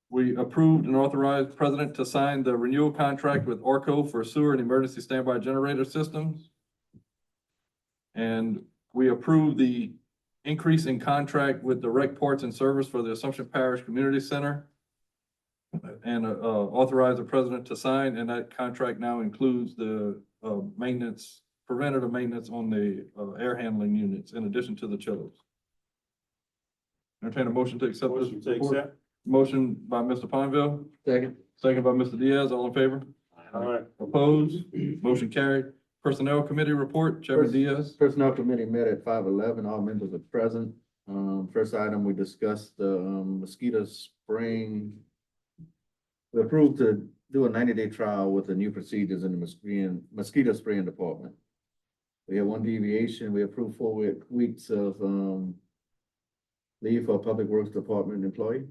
We approved and authorized President to sign the renewal contract with Orco for sewer and emergency standby generator systems. And we approved the increase in contract with Direct Ports and Service for the Assumption Parish Community Center. And authorize the president to sign, and that contract now includes the maintenance, preventative maintenance on the air handling units in addition to the chillers. Entertain a motion to accept this Motion to report. accept. Motion by Mr. Pineville, Second. second by Mr. Diaz. All in favor? All right. Opposed? Motion carried. Personnel Committee report, Chairman Diaz. Personnel Committee met at 5:11. All members are present. First item, we discussed the mosquito spraying. We approved to do a 90-day trial with the new procedures in the mosquito spraying department. We had one deviation. We approved 4 weeks of leave for a Public Works Department employee.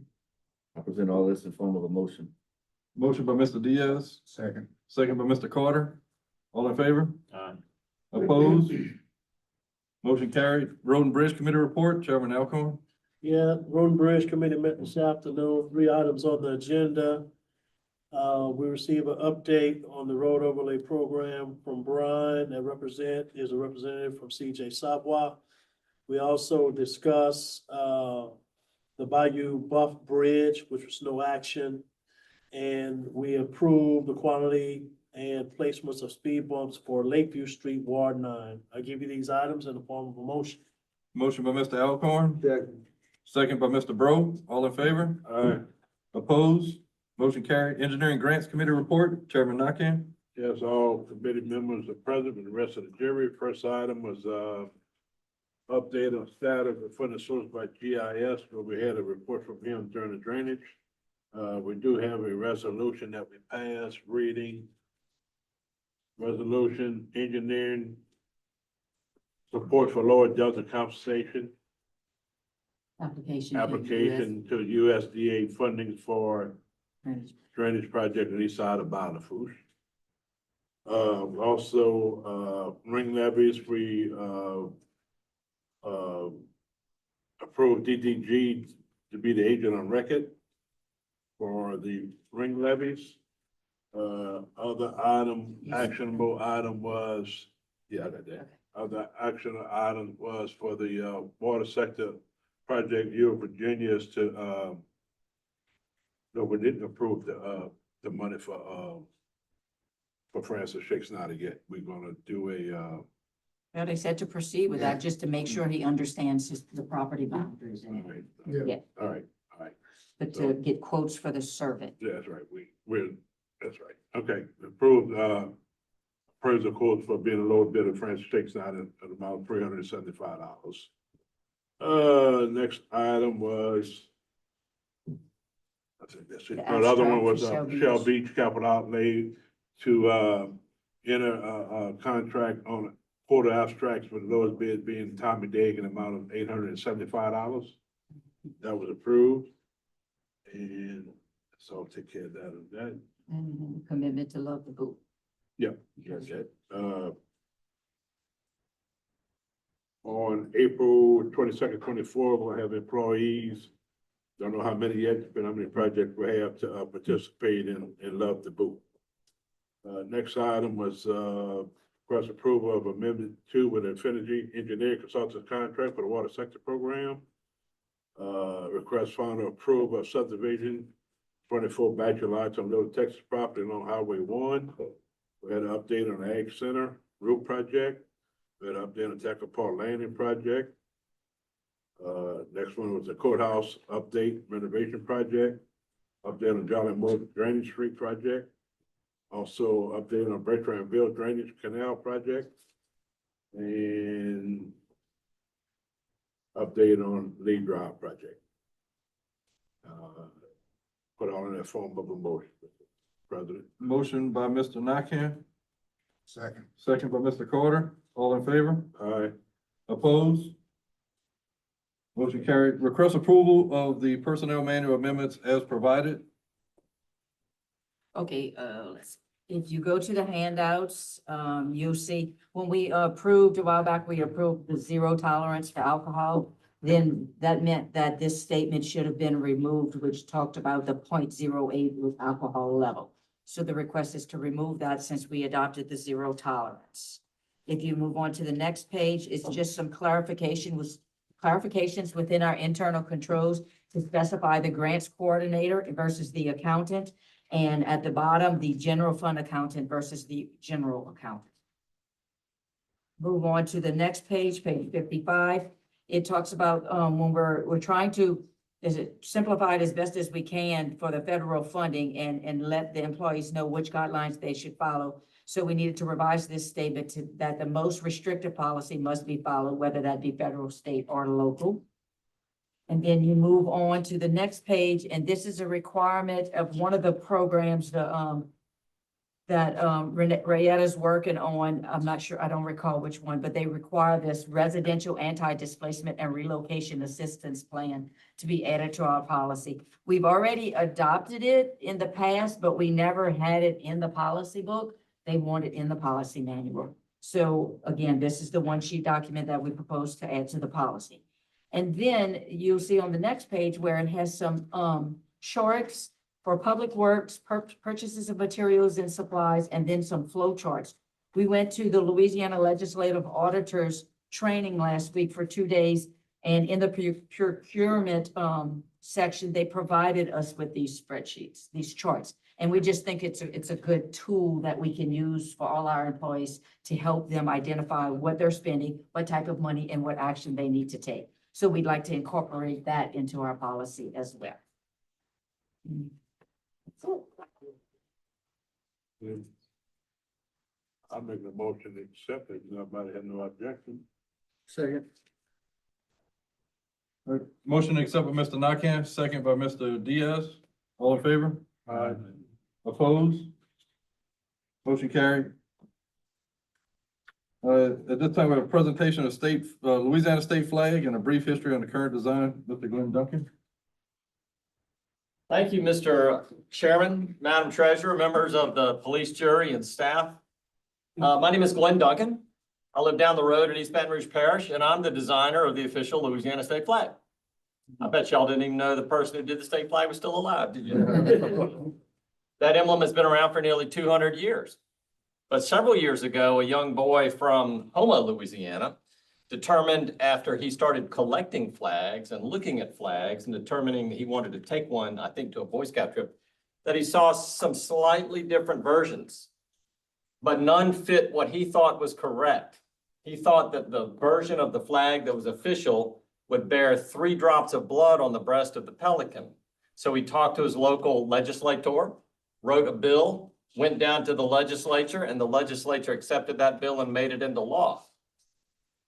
I present all this in form of a motion. Motion by Mr. Diaz, Second. second by Mr. Carter. All in favor? Aye. Opposed? Motion carried. Road and Bridge Committee report, Chairman Alcorn. Yeah, Road and Bridge Committee met this afternoon, 3 items on the agenda. We received an update on the road overlay program from Brian that is a representative from CJ Savoy. We also discussed, the Bayou Buff Bridge, which was no action. And we approved the quantity and placements of speed bumps for Lakeview Street, Ward 9. I give you these items in the form of a motion. Motion by Mr. Alcorn, second by Mr. Bro. All in favor? Aye. Opposed? Motion carried. Engineering Grants Committee report, Chairman Nakam. Yes, all committee members are present and the rest of the jury. First item was, update on status of funding source by GIS, where we had a report from him during the drainage. We do have a resolution that we passed, reading. Resolution, engineering support for lower Delta compensation, application to USDA funding for drainage project on the east side of Bonnefoosh. Also, ring levies, we, approved DDG to be the agent on record. for the ring levies. Other item, actionable item was, yeah, I got that. Other actionable item was for the, water sector project, U of Virginia is to, no, we didn't approve the money for Francis Shakes Snyder yet. We're gonna do a, Well, they said to proceed with that, just to make sure he understands the property boundaries all and, right, yeah, all right, all right. but to get quotes for the survey. Yeah, that's right. That's right. Okay, approved, appraisal quotes for being a low bid of Francis Shakes Snyder at about $375. Next item was, I think that's it. The No, the other one abstract was, for Shell Beach capital outlay to, enter a contract on quarter abstracts with the lowest bid being Tommy Daigle, an amount of $875. That was approved. And so I'll take care of that. And commitment to love the boot. Yep, that's it. On April 22nd, 24th, we'll have employees. Don't know how many yet, depending on how many projects we have to participate in Love the Boot. Next item was request approval of Amendment 2 with Infinity Engineering Consultants contract for the water sector program. Request final approval of subdivision 24 bachelor lots on Little Texas property along Highway 1. We had an update on the Ag Center roof project. We had an update on Tackle Park Landing project. Next one was the courthouse update renovation project. Update on Jolly Moore Drainage Street project. Also update on Bertrandville Drainage Canal project. And update on Lee Drive project. Put all in that form of a motion, Mr. President. Motion by Mr. Nakam, Second. second by Mr. Carter. All in favor? Aye. Opposed? Motion carried. Request approval of the personnel manual amendments as provided. Okay, if you go to the handouts, you'll see, when we approved a while back, we approved the 0 tolerance for alcohol. Then that meant that this statement should have been removed, which talked about the 0.08 with alcohol level. So the request is to remove that since we adopted the 0 tolerance. If you move on to the next page, it's just some clarifications within our internal controls to specify the grants coordinator versus the accountant. And at the bottom, the general fund accountant versus the general accountant. Move on to the next page, page 55. It talks about when we're trying to simplify it as best as we can for the federal funding and let the employees know which guidelines they should follow. So we needed to revise this statement to that the most restrictive policy must be followed, whether that be federal, state, or local. And then you move on to the next page, and this is a requirement of one of the programs, that Rayetta's working on. I'm not sure, I don't recall which one, but they require this residential anti-displacement and relocation assistance plan to be added to our policy. We've already adopted it in the past, but we never had it in the policy book. They want it in the policy manual. So again, this is the one sheet document that we propose to add to the policy. And then you'll see on the next page where it has some charts for public works, purchases of materials and supplies, and then some flow charts. We went to the Louisiana Legislative Auditors training last week for 2 days, and in the procurement section, they provided us with these spreadsheets, these charts. And we just think it's a good tool that we can use for all our employees to help them identify what they're spending, what type of money, and what action they need to take. So we'd like to incorporate that into our policy as well. I'll make the motion to accept it. Nobody has no objection. Second. Motion to accept by Mr. Nakam, second by Mr. Diaz. All in favor? Aye. Opposed? Motion carried. At this time, we have a presentation of Louisiana state flag and a brief history on the current design. Mr. Glenn Duncan. Thank you, Mr. Chairman, Madam Treasurer, members of the police jury and staff. My name is Glenn Duncan. I live down the road in East Baton Rouge Parish, and I'm the designer of the official Louisiana state flag. I bet y'all didn't even know the person who did the state flag was still alive, did you? That emblem has been around for nearly 200 years. But several years ago, a young boy from Houma, Louisiana, determined after he started collecting flags and looking at flags and determining he wanted to take one, I think, to a Boy Scout trip, that he saw some slightly different versions, but none fit what he thought was correct. He thought that the version of the flag that was official would bear 3 drops of blood on the breast of the pelican. So he talked to his local legislator, wrote a bill, went down to the legislature, and the legislature accepted that bill and made it into law.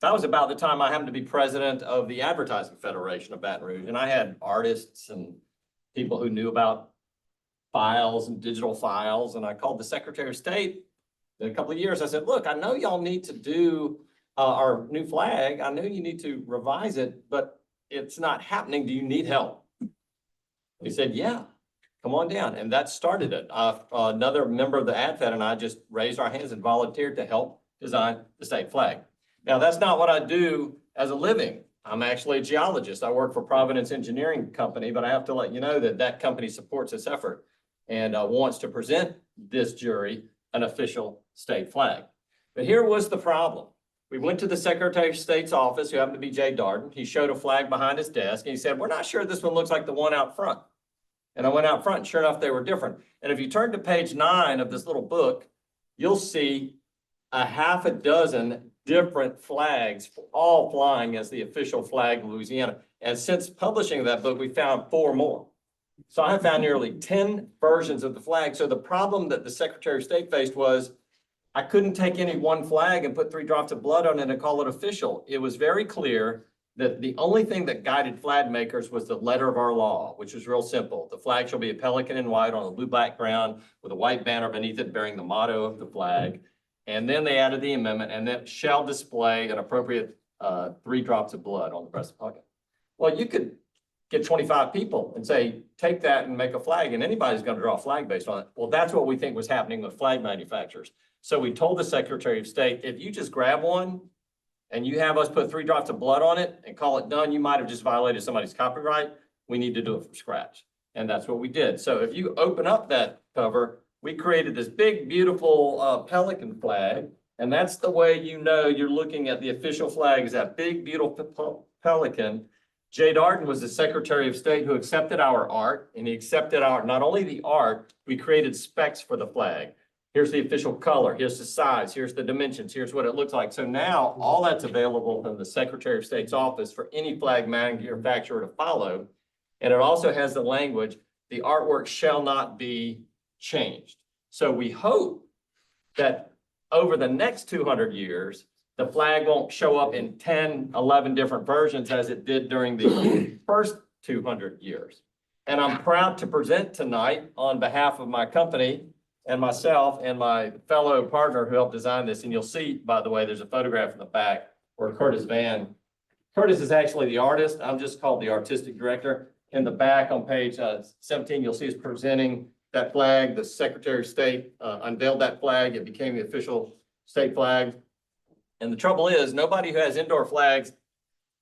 That was about the time I happened to be president of the Advertising Federation of Baton Rouge, and I had artists and people who knew about files and digital files, and I called the Secretary of State in a couple of years. I said, look, I know y'all need to do our new flag. I know you need to revise it, but it's not happening. Do you need help? He said, yeah, come on down. And that started it. Another member of the AdFed and I just raised our hands and volunteered to help design the state flag. Now, that's not what I do as a living. I'm actually a geologist. I work for Providence Engineering Company, but I have to let you know that that company supports this effort and wants to present this jury an official state flag. But here was the problem. We went to the Secretary of State's office, who happened to be Jay Darden. He showed a flag behind his desk, and he said, we're not sure this one looks like the one out front. And I went out front, and sure enough, they were different. And if you turn to page 9 of this little book, you'll see a half a dozen different flags, all flying as the official flag of Louisiana. And since publishing that book, we found 4 more. So I found nearly 10 versions of the flag. So the problem that the Secretary of State faced was, I couldn't take any one flag and put 3 drops of blood on it and call it official. It was very clear that the only thing that guided flag makers was the letter of our law, which was real simple. The flag shall be a pelican in white on a blue background with a white banner beneath it bearing the motto of the flag. And then they added the amendment, and that shall display an appropriate 3 drops of blood on the breast of the pelican. Well, you could get 25 people and say, take that and make a flag, and anybody's going to draw a flag based on it. Well, that's what we think was happening with flag manufacturers. So we told the Secretary of State, if you just grab one and you have us put 3 drops of blood on it and call it done, you might have just violated somebody's copyright. We need to do it from scratch. And that's what we did. So if you open up that cover, we created this big, beautiful pelican flag. And that's the way you know you're looking at the official flag, is that big, beautiful pelican. Jay Darden was the Secretary of State who accepted our art, and he accepted our, not only the art, we created specs for the flag. Here's the official color, here's the size, here's the dimensions, here's what it looks like. So now all that's available in the Secretary of State's office for any flag manufacturer to follow. And it also has the language, the artwork shall not be changed. So we hope that over the next 200 years, the flag won't show up in 10, 11 different versions as it did during the first 200 years. And I'm proud to present tonight on behalf of my company and myself and my fellow partner who helped design this. And you'll see, by the way, there's a photograph in the back where Curtis is actually the artist. I'm just called the artistic director. In the back on page 17, you'll see us presenting that flag. The Secretary of State unveiled that flag. It became the official state flag. And the trouble is, nobody who has indoor flags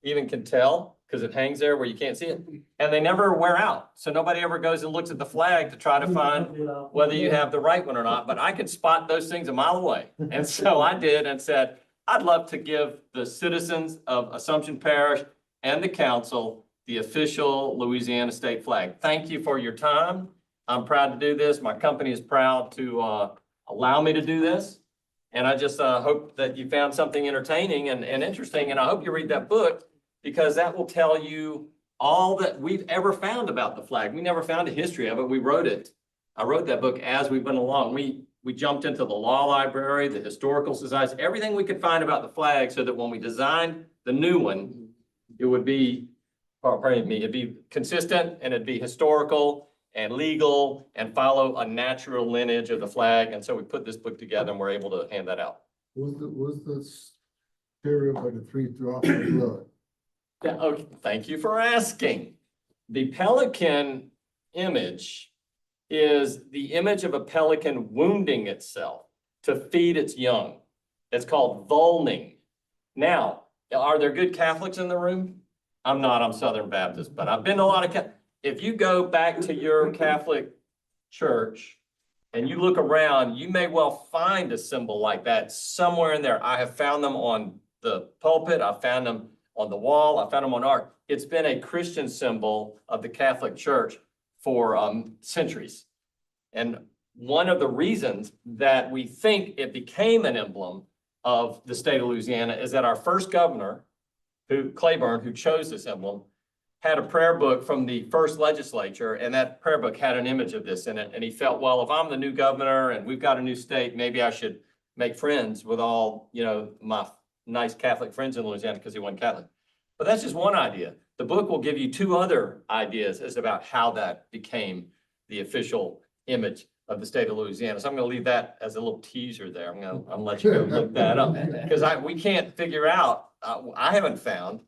even can tell, because it hangs there where you can't see it. And they never wear out. So nobody ever goes and looks at the flag to try to find whether you have the right one or not. But I could spot those things a mile away. And so I did and said, I'd love to give the citizens of Assumption Parish and the council the official Louisiana state flag. Thank you for your time. I'm proud to do this. My company is proud to allow me to do this. And I just hope that you found something entertaining and interesting. And I hope you read that book, because that will tell you all that we've ever found about the flag. We never found a history of it. We wrote it. I wrote that book as we went along. We jumped into the law library, the historical societies, everything we could find about the flag, so that when we designed the new one, it would be, pardon me, it'd be consistent and it'd be historical and legal and follow a natural lineage of the flag. And so we put this book together and we're able to hand that out. Was the period of the 3 drops of blood? Yeah, okay, thank you for asking. The pelican image is the image of a pelican wounding itself to feed its young. It's called vulning. Now, are there good Catholics in the room? I'm not, I'm Southern Baptist, but I've been to a lot of, if you go back to your Catholic church and you look around, you may well find a symbol like that somewhere in there. I have found them on the pulpit. I found them on the wall. I found them on art. It's been a Christian symbol of the Catholic Church for centuries. And one of the reasons that we think it became an emblem of the state of Louisiana is that our first governor, Claiborne, who chose this emblem, had a prayer book from the first legislature, and that prayer book had an image of this in it. And he felt, well, if I'm the new governor and we've got a new state, maybe I should make friends with all, my nice Catholic friends in Louisiana, because he wasn't Catholic. But that's just one idea. The book will give you two other ideas as about how that became the official image of the state of Louisiana. So I'm going to leave that as a little teaser there. I'll let you go look that up, because we can't figure out, I haven't found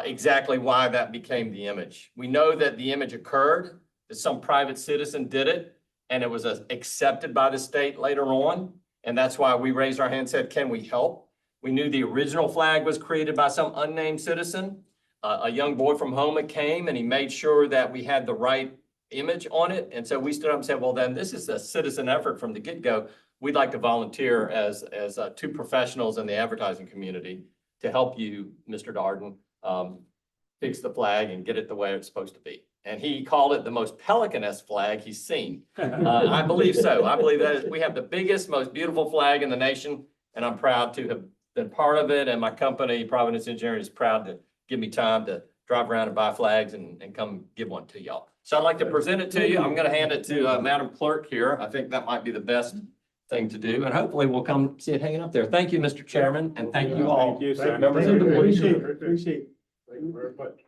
exactly why that became the image. We know that the image occurred, that some private citizen did it, and it was accepted by the state later on. And that's why we raised our hand and said, can we help? We knew the original flag was created by some unnamed citizen. A young boy from Houma came and he made sure that we had the right image on it. And so we stood up and said, well, then this is a citizen effort from the get-go. We'd like to volunteer as two professionals in the advertising community to help you, Mr. Darden, fix the flag and get it the way it's supposed to be. And he called it the most pelican-esque flag he's seen. I believe so. I believe that we have the biggest, most beautiful flag in the nation, and I'm proud to have been part of it. And my company, Providence Engineering, is proud to give me time to drive around and buy flags and come give one to y'all. So I'd like to present it to you. I'm going to hand it to Madam Clerk here. I think that might be the best thing to do, and hopefully we'll come see it hanging up there. Thank you, Mr. Chairman, and thank you all. Thank you, sir. Members of the board. Appreciate it, appreciate it. Thank you very much.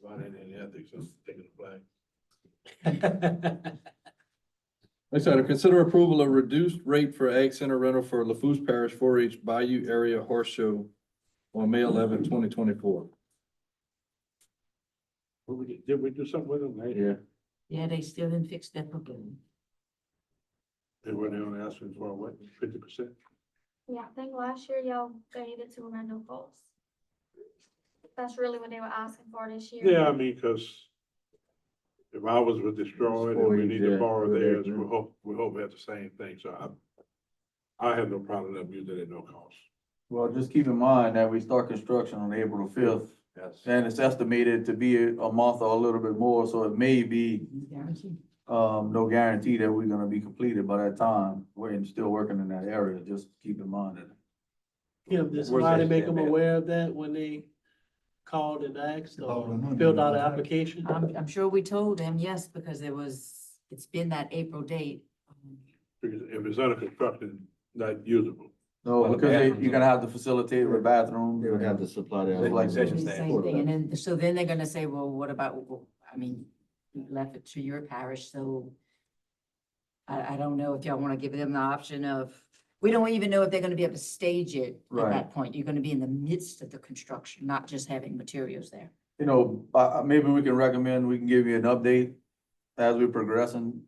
Not any ethics of taking the flag. Next item, consider approval of reduced rate for Ag Center rental for LaFourche Parish 4-H Bayou Area Horse Show on May 11, 2024. Did we do something with them? Yeah. Yeah, they still didn't fix that problem. They were only asking for what, 50%? Yeah, I think last year y'all gave it to Orlando Falls. That's really what they were asking for this year. Yeah, I mean, because if ours was destroyed and we need to borrow theirs, we hope we have the same thing. So I have no problem with them using it at no cost. Well, just keep in mind that we start construction on April 5th. Yes. And it's estimated to be a month or a little bit more, so it may be, no guarantee that we're gonna be completed by that time. We're still working in that area, just keep in mind that. Kim, did somebody make them aware of that when they called and asked or filled out an application? I'm sure we told them, yes, because it's been that April date. Because if it's under construction, not usable. No, because you're gonna have to facilitate with bathrooms. They would have to supply that. Like It's the same thing, and then, so then they're gonna say, well, what about, you left it to your parish, so I don't know if y'all wanna give them the option of, we don't even know if they're gonna be able to stage it at Right. that point. You're gonna be in the midst of the construction, not just having materials there. Maybe we can recommend, we can give you an update as we're progressing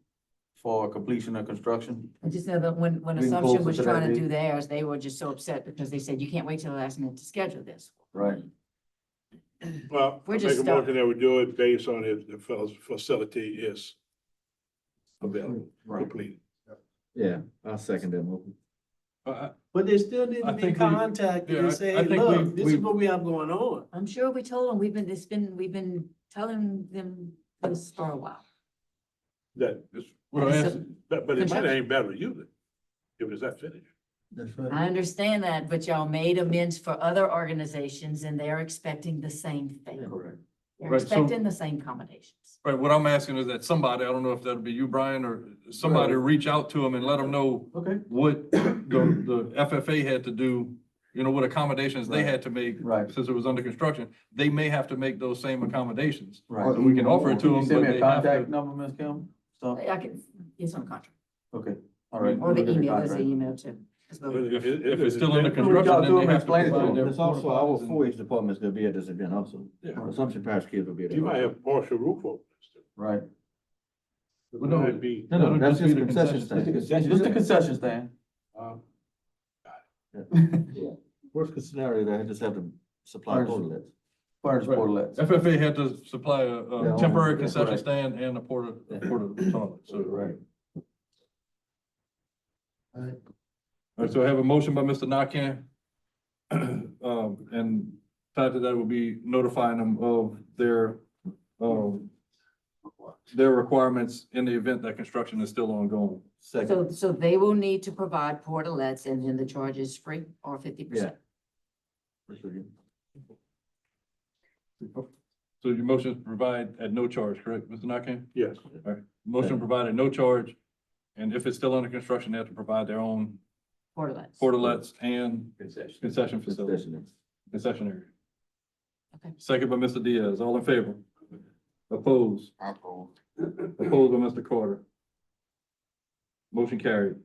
for completion of construction. I just know that when Being Assumption was closer to that trying to date. do theirs, they were just so upset because they said, you can't wait till the last minute to schedule this. Right. Well, We're I just make a stuck. motion that we do it based on if the facility is available, completed. Yeah, I'll second that motion. But they still need I to be think we- contacted yeah, and I say, think look, this is we- what we have going on. I'm sure we told them, we've been telling them this for a while. That is, Well, And that's- so- but it might ain't better to use it if it's that finished. That's right. I understand that, but y'all made amends for other organizations and they're expecting the same thing. Correct. They're Right, so- expecting the same accommodations. Right, what I'm asking is that somebody, I don't know if that'll be you, Brian, or somebody reach out to them and let them know Okay. what the FFA had to do, what accommodations they had to make. Right. Since it was under construction, they may have to make those same accommodations. Right. So we can offer it to Can you them, send but me they a have contact to. number, Ms. Kim? So, I can, it's on contract, okay, all right. or the We'll get email, there's contract. the email too. If it's still under Reach construction, out then to they them, have to explain it to provide them. their There's also our porta-potties and- 4-H department's gonna be at this event also. Yeah. Assumption Parish kids will be there. You might have partial roof openings. Right. It Well, no, might be, No, That'll that's just be just the concession concession stand. Just a concession stand. um, Worst case scenario, they just have to supply Fire- toilets. Fire portlets. FFA had to supply Yeah, a temporary that's concession right. stand and a porta toilet, so. Right. All right, so I have a motion by Mr. Nakam. And tied to that will be notifying them of their requirements in the event that construction is still ongoing. Second. So they will need to provide portalets and then the charge is free or 50%. So your motion is provide at no charge, correct, Mr. Nakam? Yes. All right, motion provided no charge, and if it's still under construction, they have to provide their own Portalets. portalets and Concession. concession facility, concession area. Okay. Second by Mr. Diaz, all in favor? Opposed? I'll Opposed by Mr. Carter. Motion carried.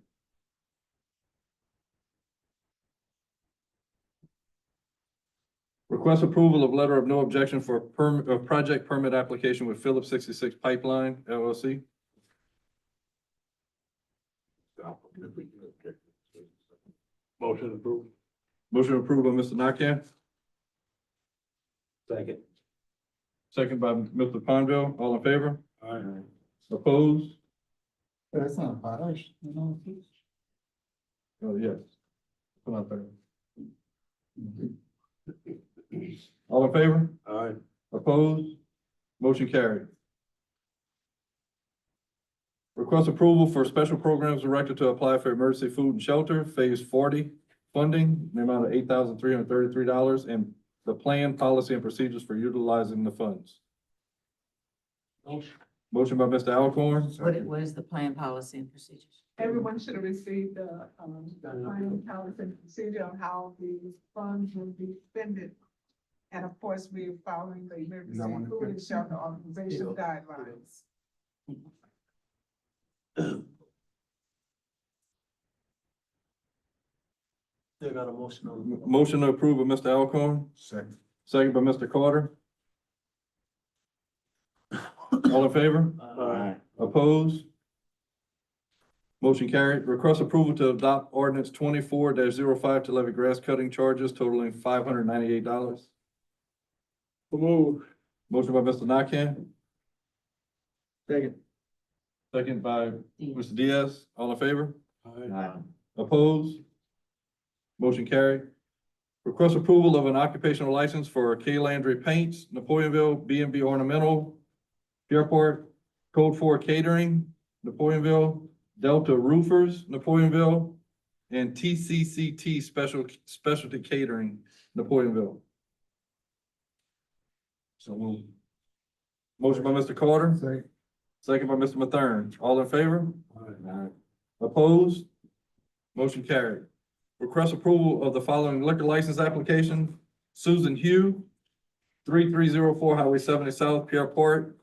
Request approval of letter of no objection for project permit application with Phillips 66 Pipeline LLC. Motion approved. Motion approved by Mr. Nakam, Second. second by Mr. Ponville. All in favor? Aye. Opposed? That's not Parish, you know. Oh, yes. Come on, third. All in favor? Aye. Opposed? Motion carried. Request approval for special programs directed to apply for emergency food and shelter, phase 40 funding, in the amount of $8,333, and the plan, policy, and procedures for utilizing the funds. Motion by Mr. Alcorn. What is the plan, policy and procedures? Everyone should have received the final policy and procedure on how the funds will be spent. And of course, we're following the emergency food and shelter organization guidelines. They got a motion on. Motion to approve by Mr. Alcorn, Second. second by Mr. Carter. All in favor? Aye. Opposed? Motion carried. Request approval to adopt ordinance 24-05 to levy grass cutting charges totaling $598. Move. Motion by Mr. Nakam, Second. second by Mr. Diaz. All in favor? Aye. Opposed? Motion carried. Request approval of an occupational license for K Landry Paints, Napoleonville, B&B Ornamental, Pierport, Code 4 Catering, Napoleonville, Delta Roofers, Napoleonville, and TCCT Specialty Catering, Napoleonville. So moved. Motion by Mr. Carter, second by Mr. Mathern. All in favor? Aye. Opposed? Motion carried. Request approval of the following liquor license application. Susan Hugh, 3304 Highway 70 South, Pierport,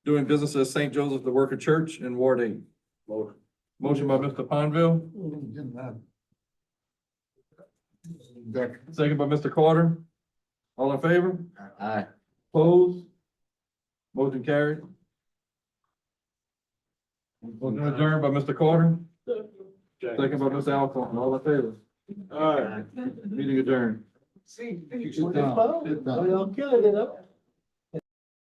doing business as St. Joseph the Worker Church in Ward 8. Motion by Mr. Ponville, second by Mr. Carter. All in favor? Aye. Opposed? Motion carried. Motion adjourned by Mr. Carter, second by Mr. Alcorn. All in favor? Aye. Meeting adjourned. See, y'all killing it up.